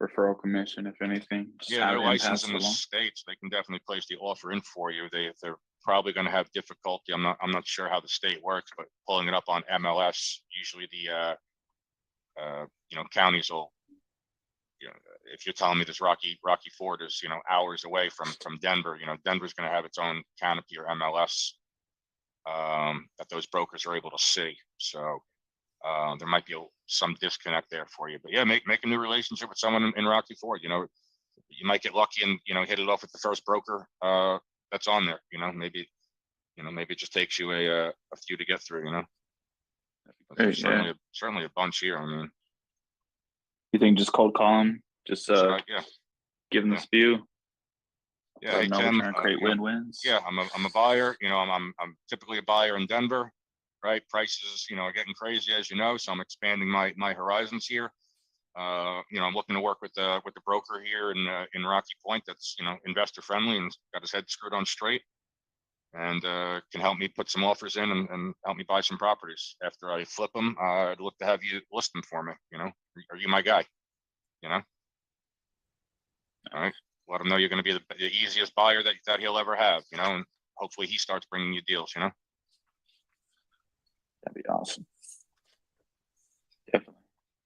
E: referral commission, if anything. Just
B: Yeah,
E: have
B: they're
E: him
B: licensed
E: pass
B: in
E: it
B: the
E: along.
B: states. They can definitely place the offer in for you. They're probably going to have difficulty. I'm not sure how the state works, but pulling it up on MLS, usually the you know, counties will, you know, if you're telling me this Rocky Ford is, you know, hours away from Denver, you know, Denver's going to have its own canopy or MLS that those brokers are able to see. So there might be some disconnect there for you. But yeah, make a new relationship with someone in Rocky Ford. You know, you might get lucky and, you know, hit it off with the first broker that's on there. You know, maybe it just takes you a few to get through. You know, but there's
E: Yeah.
B: certainly a bunch here. I mean,
E: You think just cold call him, just
B: yeah,
E: give him
B: yeah.
E: the spew,
B: yeah.
E: let
B: Hey
E: him know we're
B: Tim,
E: trying to create
B: you know,
E: win-wins.
B: yeah, I'm a buyer. You know, I'm typically a buyer in Denver, right? Prices, you know, are getting crazy, as you know, so I'm expanding my horizons here. You know, I'm looking to work with the broker here in Rocky Point that's, you know, investor friendly and got his head screwed on straight, and can help me put some offers in and help me buy some properties. After I flip them, I'd look to have you list them for me. You know, are you my guy? You know, all right. Let him know you're going to be the easiest buyer that he'll ever have. You know, and hopefully he starts bringing you deals. You know.
E: That'd be awesome. Definitely.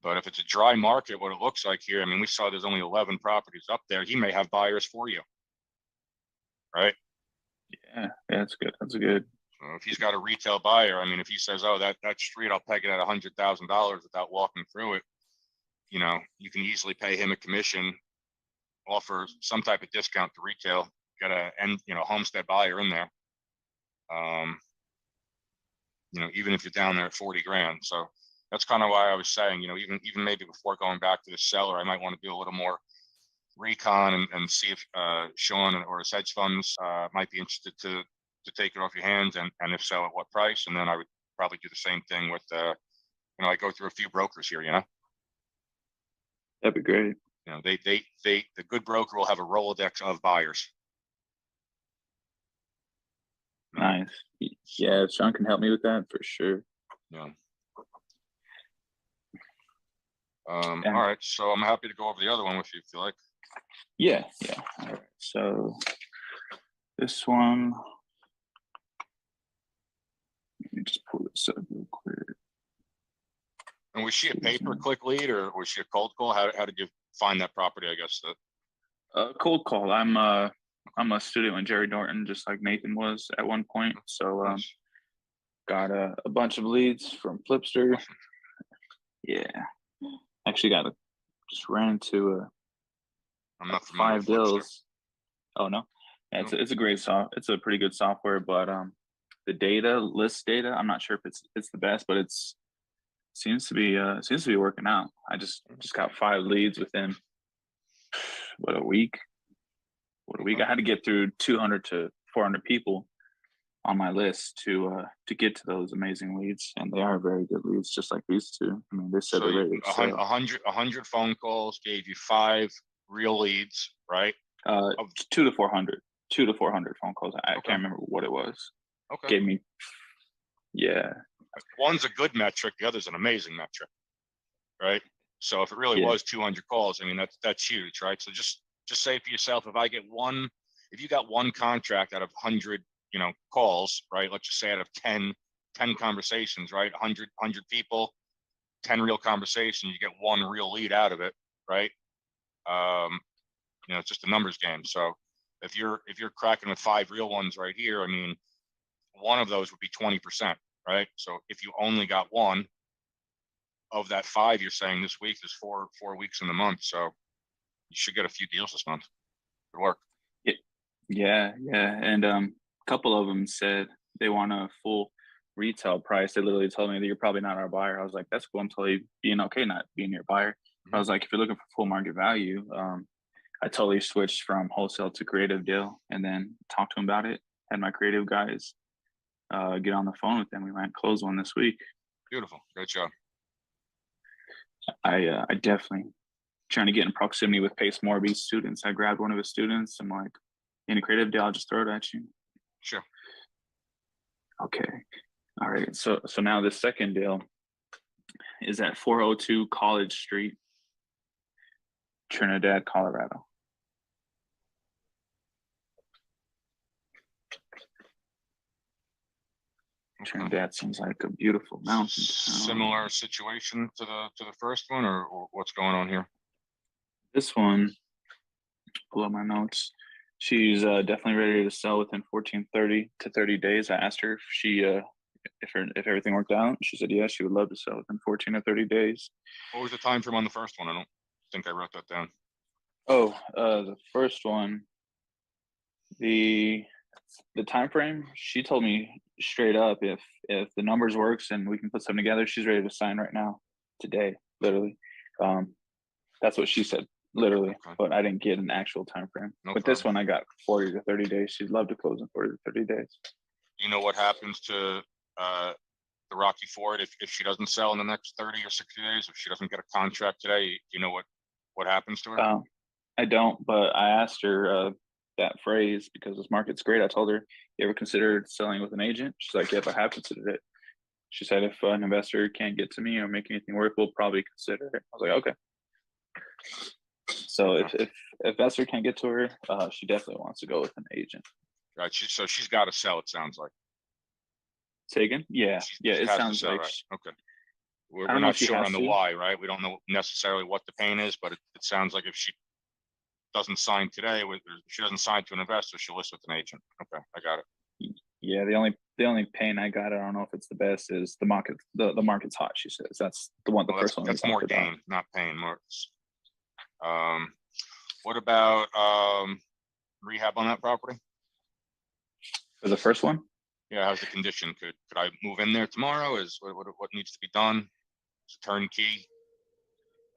B: But if it's a dry market, what it looks like here, I mean, we saw there's only 11 properties up there. He may have buyers for you, right?
E: Yeah, that's good. That's good.
B: So if he's got a retail buyer, I mean, if he says, "Oh, that street, I'll peg it at $100,000 without walking through it," you know, you can easily pay him a commission, offer some type of discount to retail, get you know, homestead buyer in there. You know, even if you're down there at 40 grand. So that's kind of why I was saying, you know, even maybe before going back to the seller, I might want to do a little more recon and see if Sean or his hedge funds might be interested to take it off your hands, and if so, at what price. And then I would probably do the same thing with, you know, I go through a few brokers here, you know.
E: That'd be great.
B: You know, the good broker will have a Rolodex of buyers.
E: Nice. Yeah, Sean can help me with that for sure.
B: Yeah. All right, so I'm happy to go over the other one with you if you like.
E: Yeah. All right. So this one, let me just pull this up real quick.
B: And was she a pay-per-click lead or was she a cold call? How did you find that property? I guess
E: Cold call. I'm a student with Jerry Norton, just like Nathan was at one point. So
B: nice.
E: got a bunch of leads from Flipster.
B: Awesome.
E: Yeah, actually just ran into
B: I'm not familiar
E: 5
B: with Flipster.
E: deals. Oh no, yeah, it's a great it's a pretty good software, but the list data, I'm not sure if it's the best, but seems to be working out. I just got 5 leads within a week. I had to get through 200 to 400 people, on my list to get to those amazing leads, and they are very good leads, just like these two. I mean, they said
B: So
E: they're ready to sell.
B: 100 phone calls gave you 5 real leads, right? Of-
E: 200 to 400, 200 to 400 phone calls. I
B: Okay.
E: can't remember what it was.
B: Okay.
E: Gave me, yeah,
B: One's a good metric, the other's an amazing metric, right? So if it really
E: Yeah.
B: was 200 calls, I mean, that's huge, right? So just say for yourself, if you got one contract out of 100, calls, right? Let's just say out of 10 conversations, right? 100 people, 10 real conversations, you get one real lead out of it, right? It's just a numbers game. So if you're cracking with 5 real ones right here, I mean, one of those would be 20%, right? So if you only got one of that 5, you're saying this week, there's 4 weeks in the month, so you should get a few deals this month. Good work.
E: yeah, and a couple of them said they want a full retail price. They literally told me that you're probably not our buyer. I was like, that's cool. I'm totally being okay not being your buyer. I was like, if you're looking for full market value, I totally switched from wholesale to creative deal, and then talked to him about it. Had my creative guys get on the phone with them. We might close one this week.
B: Beautiful. Great job.
E: I definitely trying to get in proximity with Pace Morby's students. I grabbed one of his students. I'm like, in a creative deal, I'll just throw it at you.
B: Sure.
E: Okay. All right. So now the second deal is at 402 College Street, Trinidad, Colorado. Trinidad seems like a beautiful mountain town.
B: Similar situation to the first one, or what's going on here?
E: This one, pull up my notes. She's definitely ready to sell within 30 to 30 days. I asked her if she if everything worked out. She said yes, she would love to sell within 14 or 30 days.
B: What was the time frame on the first one? I don't think I wrote that down.
E: Oh, the first one, the time frame, she told me straight up, if the numbers works and we can put something together, she's ready to sign right now, today, literally. That's what she said, literally.
B: Okay.
E: But I didn't get an actual time frame.
B: No
E: But this
B: problem.
E: one I got 40 to 30 days. She'd love to close in 40 to 30 days.
B: You know what happens to the Rocky Ford if she doesn't sell in the next 30 or 60 days? If she doesn't get a contract today, do you know what happens to her?
E: I don't, but I asked her that phrase because this market's great. I told her, you ever considered selling with an agent? She's like, yep, I have considered it. She said, if an investor can't get to me or make anything work, we'll probably consider it. I was like, okay. So if investor can't get to her, she definitely wants to go with an agent.
B: Right. So she's got to sell, it sounds like.
E: Say again? Yeah.
B: She
E: It
B: has to
E: sounds
B: sell,
E: like
B: right. Okay. We're
E: don't know
B: not
E: if she
B: sure
E: has
B: on the
E: to.
B: why, right? We don't know necessarily what the pain is, but it sounds like if she doesn't sign today, she doesn't sign to an investor, she'll list with an agent. Okay, I got it.
E: Yeah, the only pain I got, I don't know if it's the best, is the market. The market's hot, she says. That's the one. The
B: Well,
E: first one.
B: that's more gain, not pain. What about rehab on that property?
E: For the first one?
B: Yeah, how's the condition? Could I move in there tomorrow? What needs to be done? It's a turnkey.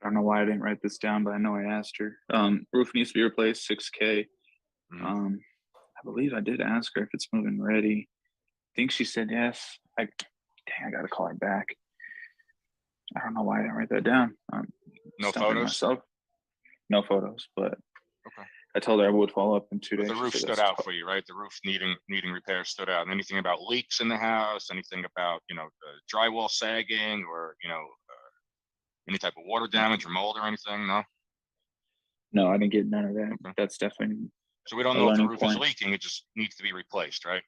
E: I don't know why I didn't write this down, but I know I asked her. Roof needs to be replaced, $6K.
B: Mhm.
E: I believe I did ask her if it's moving ready. I think she said yes. I gotta call her back. I don't know why I didn't write that down.
B: No
E: stumping
B: photos?
E: myself. No photos, but
B: Okay.
E: I told her I would follow up in 2 days.
B: The
E: She
B: roof
E: said
B: stood
E: that's
B: out
E: cool.
B: for you, right? The roof needing repair stood out. Anything about leaks in the house? Anything about the drywall sagging, or any type of water damage or mold or anything? No.
E: No, I didn't get none of that.
B: Okay.
E: That's definitely
B: So we don't
E: a
B: know if the
E: learning
B: roof is
E: point.
B: leaking. It just needs to be replaced, right?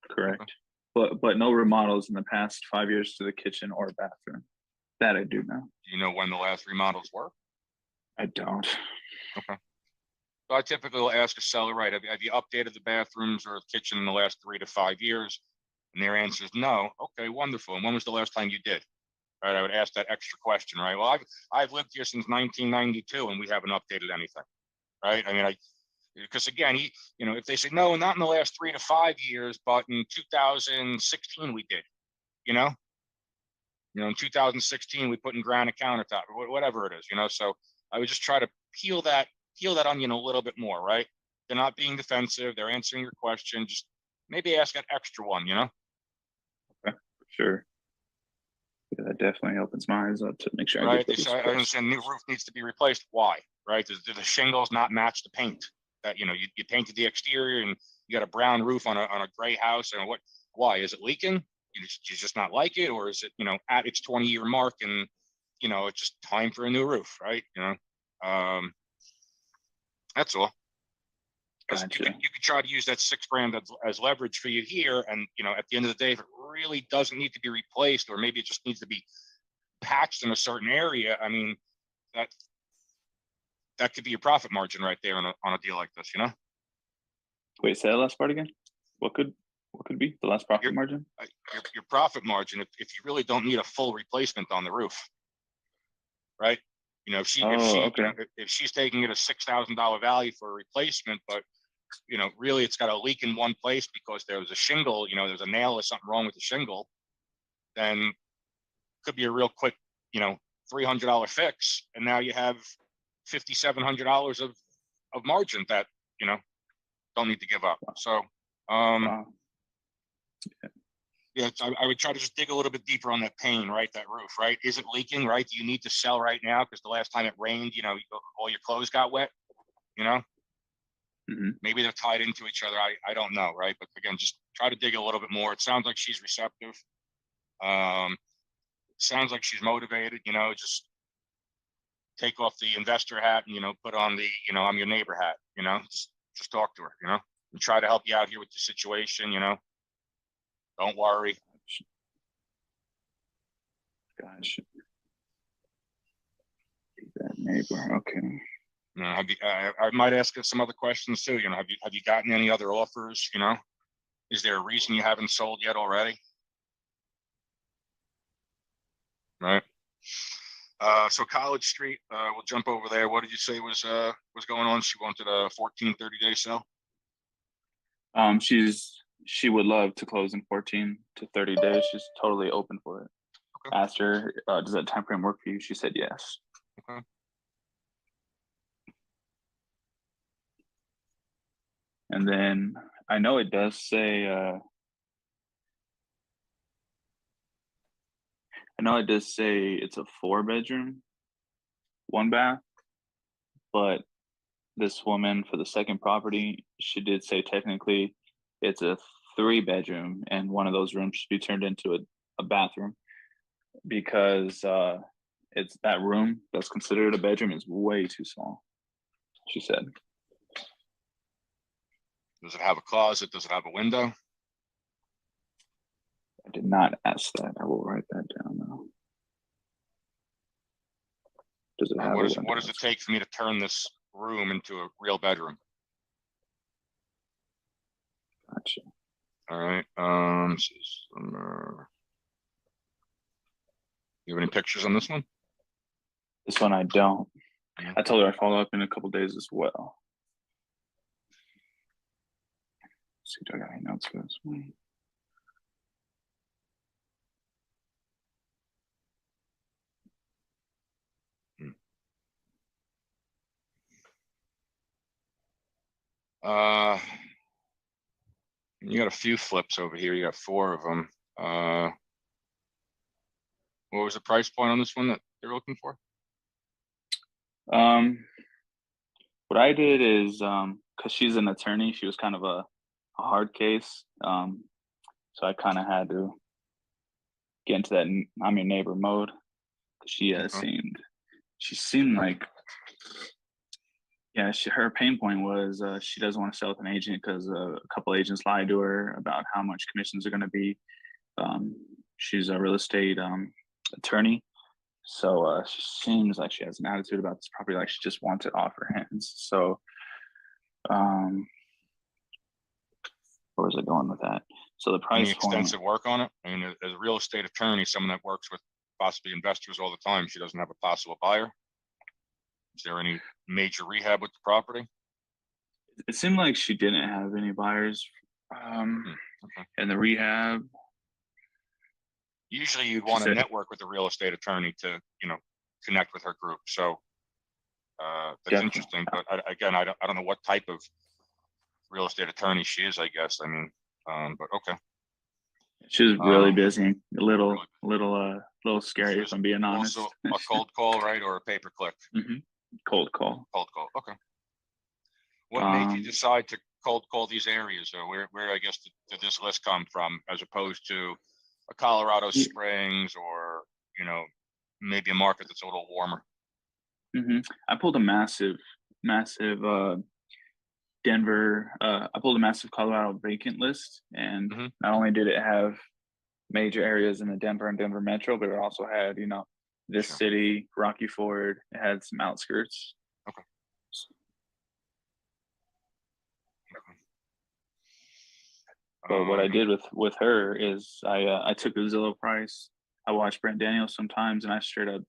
E: correct. But no remodels in the past 5 years to the kitchen or bathroom. That I do know.
B: Do you know when the last remodels were?
E: I don't.
B: So I typically will ask a seller, right, have you updated the bathrooms or the kitchen in the last 3 to 5 years? And their answer is no. Okay, wonderful. And when was the last time you did? Right, I would ask that extra question, right? Well, I've lived here since 1992 and we haven't updated anything, right? I mean, because again, if they say no, not in the last 3 to 5 years, but in 2016 we did, in 2016 we put in granite countertop or whatever it is, So I would just try to peel that onion a little bit more, right? They're not being defensive. They're answering your question. Just maybe ask that extra one, you know?
E: Sure. Yeah, that definitely opens my eyes up to make sure I
B: Right,
E: get
B: they
E: those
B: say, I
E: questions.
B: understand new roof needs to be replaced, why, right? Does the shingles not match the paint? That, you know, you painted the exterior and you got a brown roof on a gray house, and why, is it leaking? You just not like it, or is it, you know, at its 20-year mark and, you know, it's just time for a new roof, right? You know, that's all. 'Cause
E: Gotcha.
B: you could try to use that $6,000 as leverage for you here, and, you know, at the end of the day, if it really doesn't need to be replaced, or maybe it just needs to be patched in a certain area, I mean, that could be your profit margin right there on a deal like this, you know?
E: Wait, say that last part again. What could be the last profit
B: Your-
E: margin?
B: Your profit margin, if you really don't need a full replacement on the roof, right? You know,
E: Okay.
B: if she's taking it a $6,000 value for a replacement, but, you know, really it's got a leak in one place because there was a shingle, you know, there's a nail or something wrong with the shingle, then could be a real quick, you know, $300 fix, and now you have $5,700 of margin that, you know, don't need to give up. So,
E: Wow.
B: yeah, I would try to just dig a little bit deeper on that pane, right? That roof, right? Is it leaking, right? Do you need to sell right now? Because the last time it rained, you know, all your clothes got wet, you know?
E: Mhm.
B: Maybe they're tied into each other. I don't know, right? But again, just try to dig a little bit more. It sounds like she's receptive. Sounds like she's motivated, you know, just take off the investor hat and, you know, put on the, you know, I'm your neighbor hat, you know, just talk to her, you know, and try to help you out here with the situation, you know. Don't worry.
E: Gosh. That neighbor. Okay.
B: You know, I might ask some other questions too. You know, have you gotten any other offers? You know, is there a reason you haven't sold yet already? Right. So College Street, we'll jump over there. What did you say was going on? She wanted a 14, 30-day sale.
E: She would love to close in 14 to 30 days. She's totally open for it.
B: Okay.
E: Asked her, does that time frame work for you? She said yes.
B: Okay.
E: And then I know it does say it's a 4-bedroom, 1 bath, but this woman for the second property, she did say technically it's a 3-bedroom and one of those rooms should be turned into a bathroom because it's that room that's considered a bedroom is way too small, she said.
B: Does it have a closet? Does it have a window?
E: I did not ask that. I will write that down now. Does it have
B: What
E: a
B: does
E: window?
B: it take for me to turn this room into a real bedroom?
E: Gotcha.
B: All right. You have any pictures on this one?
E: This one I don't.
B: Yeah.
E: I told her I'd follow up in a couple days as well. Let's see, do I got any notes for this one?
B: You got a few flips over here. You got 4 of them. What was the price point on this one that they're looking for?
E: What I did is because she's an attorney, she was kind of a hard case. So I kind of had to get into that I'm your neighbor mode. She seemed like, yeah, her pain point was she doesn't want to sell with an agent because a couple agents lied to her about how much commissions are going to be. She's a real estate attorney, so she seems like she has an attitude about this property, like she just wants it off her hands. So, where was I going with that? So the price
B: Any extensive work on it? I mean, as a real estate attorney, someone that works with possibly investors all the time, she doesn't have a possible buyer. Is there any major rehab with the property?
E: It seemed like she didn't have any buyers.
B: Okay.
E: And the rehab.
B: Usually you'd want to network with a real estate attorney to, you know, connect with her group. So that's
E: Definitely.
B: interesting. But I don't know what type of real estate attorney she is, I guess. I mean, But okay.
E: She was really
B: Um,
E: busy, and a little scary if I'm being honest.
B: Also a cold call, right, or a pay-per-click?
E: Mhm. Cold call.
B: Cold call, okay. What made you
E: Um,
B: decide to cold call these areas, or where I guess did this list come from, as opposed to a Colorado
E: Ye-
B: Springs, or, you know, maybe a market that's a little warmer?
E: I pulled a massive, Denver. I pulled a massive Colorado vacant list, and
B: Mhm.
E: not only did it have major areas in the Denver and Denver metro, but it also had, this
B: Sure.
E: city, Rocky Ford. It had some outskirts.
B: Okay.
E: But what I
B: Um,
E: did with her is I took the Zillow price. I watched Brent Daniels sometimes, and I straight up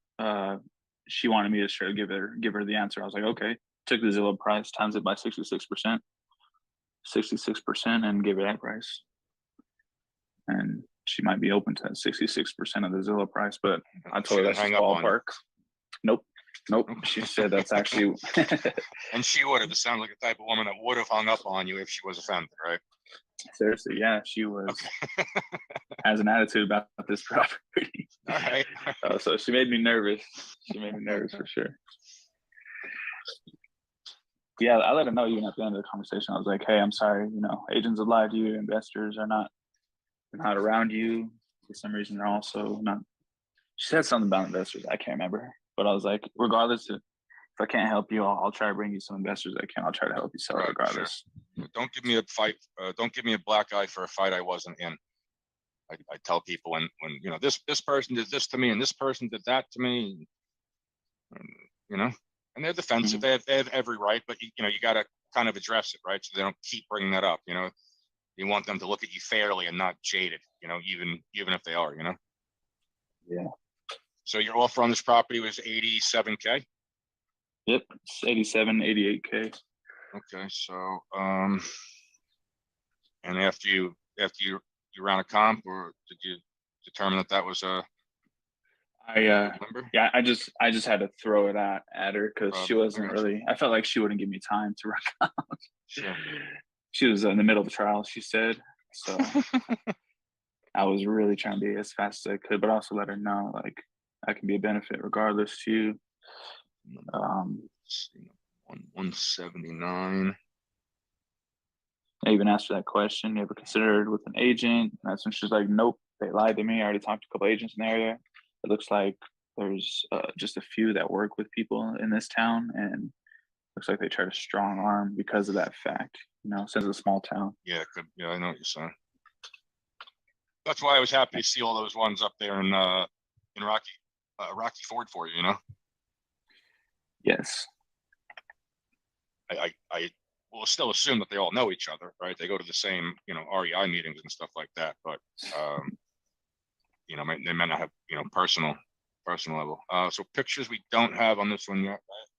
E: she wanted me to straight up give her the answer. I was like, okay. Took the Zillow price, times it by 66%, and gave her that price. And she might be open to that 66% of the Zillow price, but I
B: she
E: told her
B: didn't
E: that's just
B: hang up on you.
E: ballpark. Nope. She said that's actually
B: And she would have. It sounds like the type of woman that would have hung up on you if she was offended, right?
E: seriously, yeah, she was
B: Okay.
E: has an attitude about this property.
B: All right.
E: So she made me nervous. For sure. Yeah, I let her know even at the end of the conversation. I was like, "Hey, I'm sorry. Agents have lied to you. Investors are not around you for some reason. They're also not." She said something about investors. I can't remember, but I was like, regardless, if I can't help you, I'll try to bring you some investors I can. I'll try to help you sell it
B: Right,
E: regardless.
B: sure. Don't give me a fight. Don't give me a black eye for a fight I wasn't in. I tell people when this person did this to me and this person did that to me, and, and they're defensive.
E: Mhm.
B: They have every right, but you got to kind of address it, right? So they don't keep bringing that up. You want them to look at you fairly and not jaded. Even if they are.
E: Yeah.
B: So your offer on this property was $87K.
E: Yep. It's 87, 88K.
B: Okay, so and after you ran a comp, or did you determine that was a good number?
E: Yeah, I just had to throw it at her because she
B: Probably.
E: wasn't really. I felt like she wouldn't give me time to run.
B: Sure.
E: She was in the middle of the trial, she said. So I was really trying to be as fast as I could, but also let her know like I can be a benefit regardless to you.
B: 179.
E: I even asked her that question. You ever considered with an agent? And that's when she's like, nope, they lied to me. I already talked to a couple agents in the area. It looks like there's just a few that work with people in this town, and looks like they try to strong arm because of that fact. Since it's a small town.
B: Yeah, yeah, I know what you're saying. That's why I was happy to see all those ones up there in Rocky Ford for you.
E: Yes.
B: I will still assume that they all know each other, right? They go to the same, REI meetings and stuff like that, but they may not have, personal level. So pictures we don't have on this one yet, right?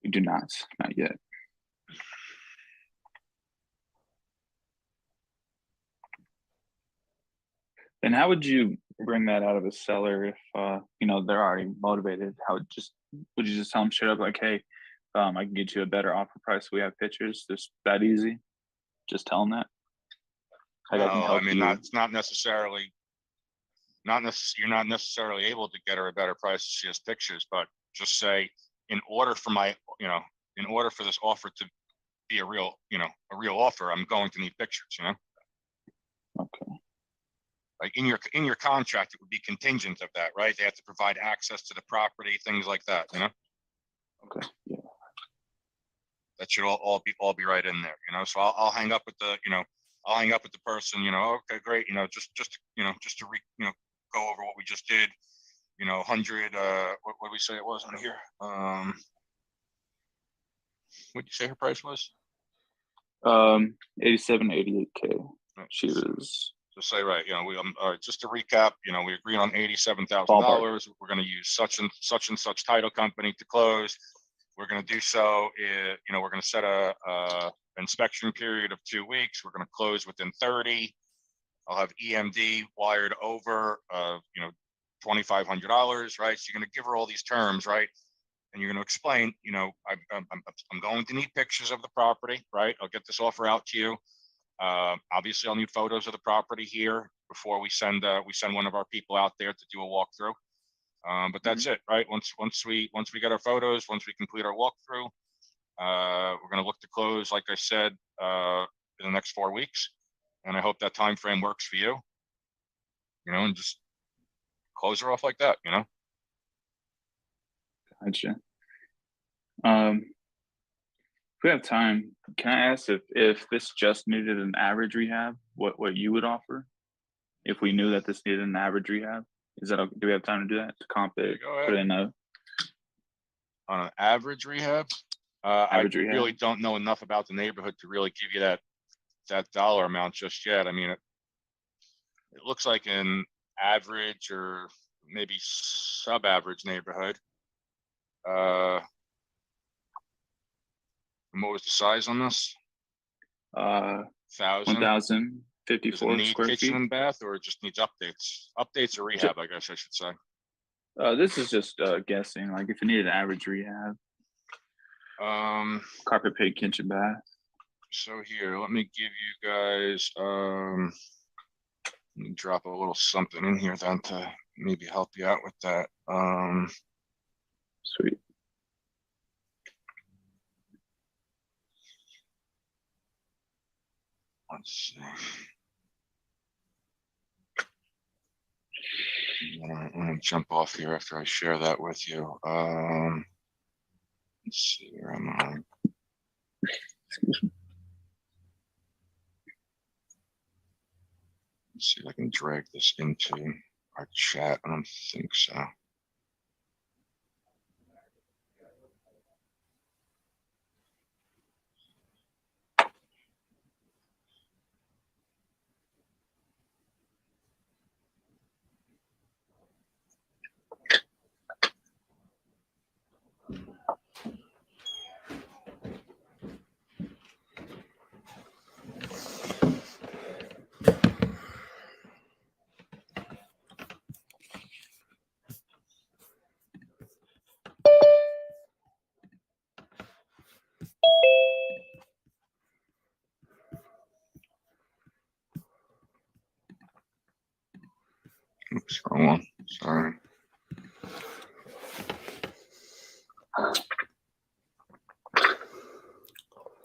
E: We do not yet. And how would you bring that out of a seller if they're already motivated? Would you just tell them straight up like, hey, I can get you a better offer price. We have pictures. Just that easy. Just tell them that.
B: No, I mean, it's not necessarily. You're not necessarily able to get her a better price if she has pictures, but just say, in order for this offer to be a real offer, I'm going to need pictures.
E: Okay.
B: Like in your contract, it would be contingent of that, right? They have to provide access to the property, things like that.
E: Okay. Yeah.
B: That should all be right in there. So I'll hang up with the person. Okay, great. Just to go over what we just did. 100. What did we say it was on here? What did you say her price was?
E: 87, 88K. She was.
B: Just say, right. All right, just to recap, we agreed on $87,000. We're going to use such and such title company to close. We're going to do so. We're going to set a inspection period of 2 weeks. We're going to close within 30. I'll have EMD wired over, $2,500, right? So you're going to give her all these terms, right? And you're going to explain, I'm going to need pictures of the property, right? I'll get this offer out to you. Obviously I'll need photos of the property here before we send one of our people out there to do a walkthrough. But that's it, right? Once we get our photos, once we complete our walkthrough, we're gonna look to close, like I said, in the next 4 weeks. And I hope that time frame works for you. You know, and just close her off like that, you know?
E: Gotcha. If we have time, can I ask if this just needed an average rehab, what you would offer? If we knew that this needed an average rehab, is that, do we have time to do that, to comp it,
B: Go
E: put
B: ahead.
E: in
B: On an average rehab,
E: Average
B: I
E: rehab.
B: really don't know enough about the neighborhood to really give you that dollar amount just yet. I mean, it looks like an average or maybe sub-average neighborhood. And what was the size on this? 1,000.
E: 1,054
B: Need
E: square
B: kitchen
E: feet.
B: and bath, or it just needs updates? Updates or rehab, I guess I should say.
E: This is just guessing, like if you needed an average rehab, carpet pig, kitchen, bath.
B: So here, let me give you guys, let me drop a little something in here then to maybe help you out with that.
E: Sweet.
B: Let's see. I'm gonna jump off here after I share that with you. Let's see, where am I? Let's see if I can drag this into our chat. I don't think so. Oops, wrong one. Sorry.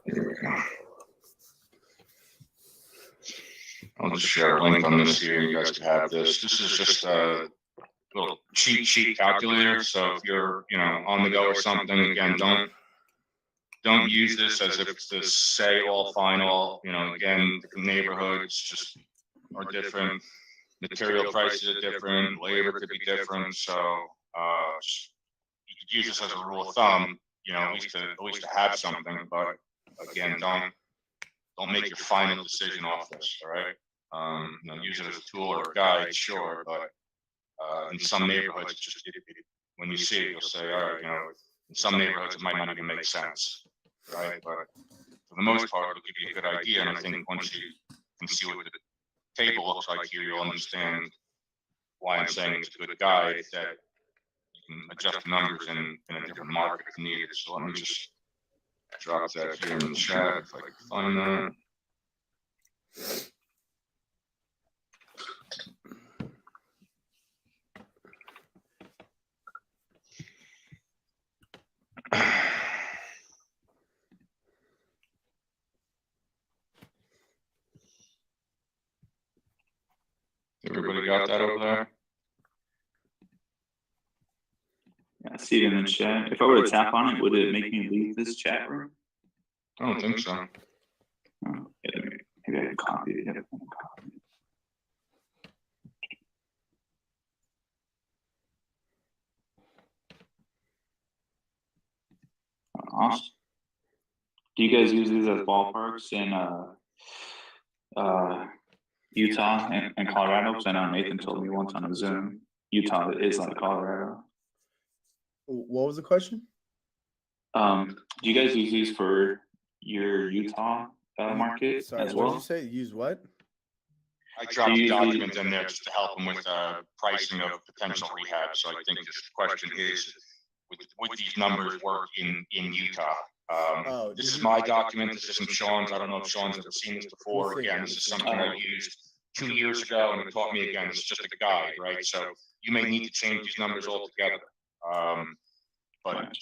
B: Here we go. I'll just share a link on this here. You guys can have this. This is just a little cheat sheet calculator. So if you're, on the go or something, again, don't use this as if it's the say all final. Again, the neighborhoods just are different. Material prices are different. Labor could be different. So you could use this as a rule of thumb. At least to have something. But again, don't make your final decision off this. All right. Use it as a tool or a guide, sure, but in some neighborhoods, when you see it, you'll say, all right, in some neighborhoods, it might not even make sense, right? But for the most part, it'll give you a good idea, and I think once you can see what the table looks like here, you'll understand why I'm saying it's a good guide, that you can adjust the numbers in a different market if needed. So let me just drop that here in the chat if I can find that. Everybody got that over there?
E: Yeah, I see it in the chat. If I were to tap on it, would it make me leave this chat room?
B: I don't think so.
E: Oh, yeah, maybe I can copy it. Yeah. Awesome. Do you guys use these as ballparks in Utah and Colorado? Because I know Nathan told me once on a Zoom, Utah is like Colorado.
A: What was the question?
E: Do you guys use these for your Utah market
A: Sorry,
E: as
A: what
E: well?
A: did you say? Use what?
B: I dropped the document in there just to help them with pricing of potential rehab. So I think this question is, would these numbers work in Utah?
A: Oh,
B: This
A: did
B: is
A: you-
B: my document. This isn't Sean's. I don't know if Sean's ever seen this before. Again, this is something I used 2 years ago and it taught me again. This is just a guide, right? So you may need to change these numbers altogether. But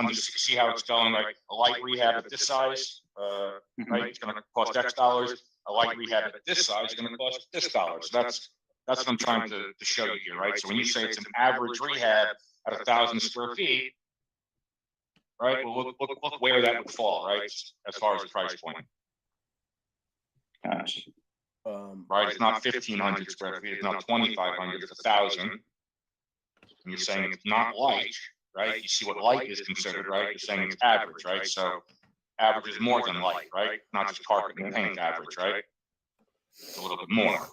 B: just see how it's going, right? A light rehab at this size, right, it's gonna cost X dollars. A light rehab at this size is gonna cost this dollars. So that's what I'm trying to show you here, right? So when you say it's an average rehab at 1,000 square feet, right? Well, look where that would fall, right? As far as price point,
E: Gotcha.
B: right? It's not 1,500 square feet. It's not 2,500. It's 1,000. And you're saying it's not light, right? You see what light is considered, right? You're saying it's average, right? So average is more than light, right? Not just carpet and paint average, right? It's a little bit more.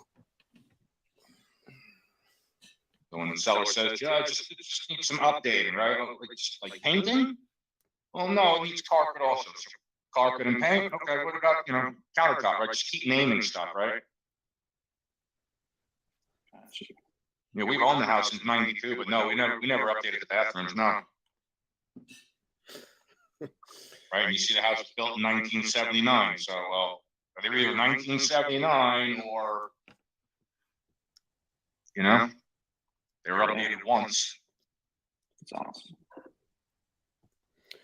B: So when the seller says, yeah, just need some updating, right? Like painting? Well, no, it needs carpet also. So carpet and paint, okay, what about, countertop, right? Just keep naming stuff, right?
E: Gotcha.
B: We've owned the house since '92, but no, we never updated the bathrooms, no. Right, and you see the house was built in 1979, so, well, they're either 1979 or, they were updated once.
E: That's awesome.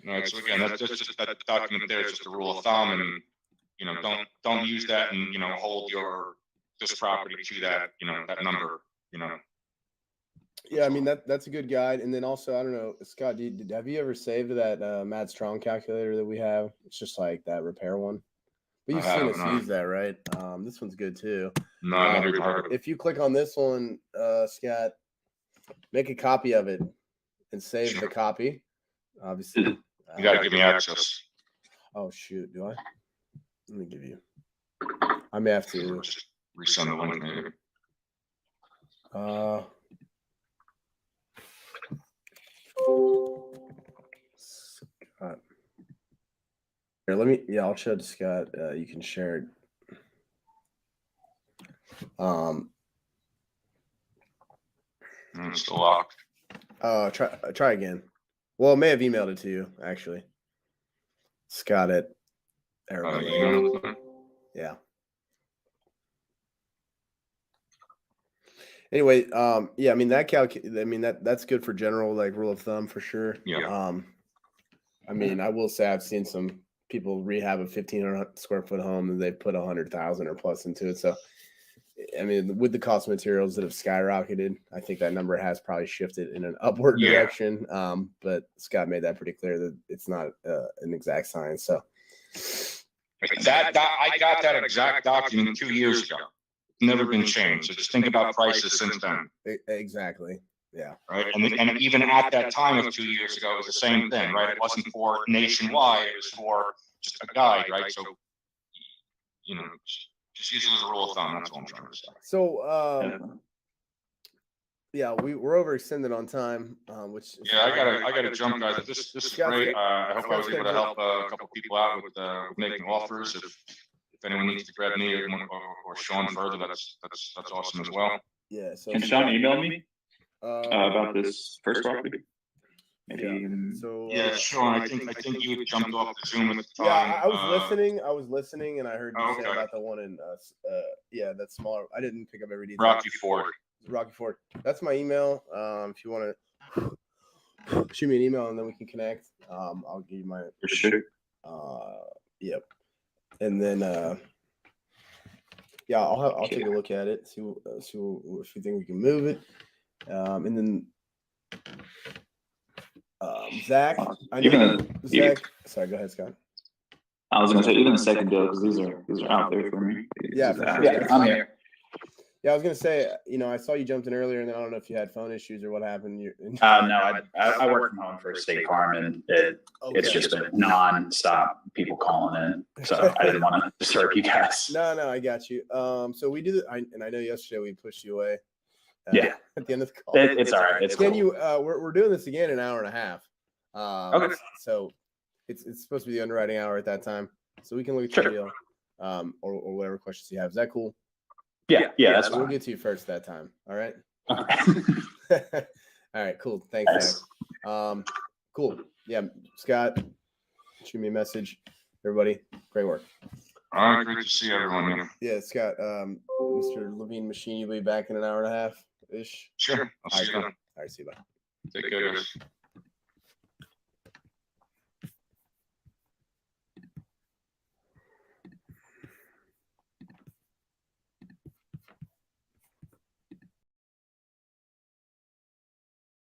B: All right, so again, that's just that document there is just a rule of thumb, and don't use that and hold this property to that that number.
A: Yeah, I mean that's a good guide. And then also, I don't know, Scott, have you ever saved that Mad Strong calculator that we have? It's just like that repair one. But you've seen us use that, right? This one's good too.
B: No, I never even heard of it.
A: If you click on this one, Scott, make a copy of it and save the copy. Obviously,
B: You gotta give me access.
A: Oh shoot, do I? Let me give you. I may have to.
B: Just resend the link, maybe.
A: Scott. Here, I'll show it to Scott. You can share it.
B: It's still locked.
A: Try again. Well, I may have emailed it to you, actually. Scott at yeah. Anyway, yeah, I mean that's good for general like rule of thumb for sure.
B: Yeah.
A: I mean, I will say I've seen some people rehab a 1,500 square foot home and they put 100,000 or plus into it. So, I mean, with the cost of materials that have skyrocketed, I think that number has probably shifted in an upward direction. But Scott made that pretty clear that it's not an exact science. So
B: I got that exact document 2 years ago. Never been changed. So just think about prices since then.
A: Exactly. Yeah.
B: Right. And even at that time of 2 years ago, it was the same thing, right? It wasn't for nationwide. It was for just a guide, right? So, just use it as a rule of thumb. That's all I'm trying to say.
A: So, yeah, we're overextended on time, which
B: yeah, I gotta jump, guys. This is great. I hope I was able to help a couple people out with making offers. If anyone needs to grab me or Sean further, that's awesome as well.
A: Yeah. So
E: Can Sean email me about this first property? Maybe.
A: Yeah. So
B: yeah, Sean, I think you jumped off the Zoom at the time.
A: Yeah, I was listening, and I heard you say
B: Okay.
A: about the one in that's smaller. I didn't pick up every detail.
B: Rocky Ford.
A: Rocky Ford. That's my email. If you want to shoot me an email and then we can connect. I'll give you my.
E: For sure.
A: Yep. And then yeah, I'll take a look at it. See if you think we can move it. And then Zach. Zach. Sorry, go ahead, Scott.
E: I was going to say even the second deal because these are out there for me.
A: Yeah, for sure.
E: Yeah, I'm here.
A: Yeah, I was gonna say, I saw you jumped in earlier, and then I don't know if you had phone issues or what happened.
F: No, I work from home for State Farm, and it's just been nonstop people calling in. So I didn't want to disturb you guys.
A: No, I got you. So we do, and I know yesterday we pushed you away.
F: Yeah.
A: At the end of the call,
F: It's all right. It's
A: Can
F: cool.
A: you? We're doing this again in an hour and a half.
F: Okay.
A: So it's supposed to be the underwriting hour at that time, so we can look at
F: Sure.
A: the deal, or whatever questions you have. Is that cool?
F: Yeah, that's
A: We'll
F: fine.
A: get to you first that time. All right.
F: Okay.
A: All right. Cool. Thanks,
F: Thanks.
A: Zach. Cool. Yeah, Scott, shoot me a message. Everybody, great work.
B: All right, great to see everyone here.
A: Yeah, Scott. Mr. Levine Machine, you'll be back in an hour and a half ish.
B: Sure, I'll see you then.
A: All right, see you. Bye.
B: Take care, guys.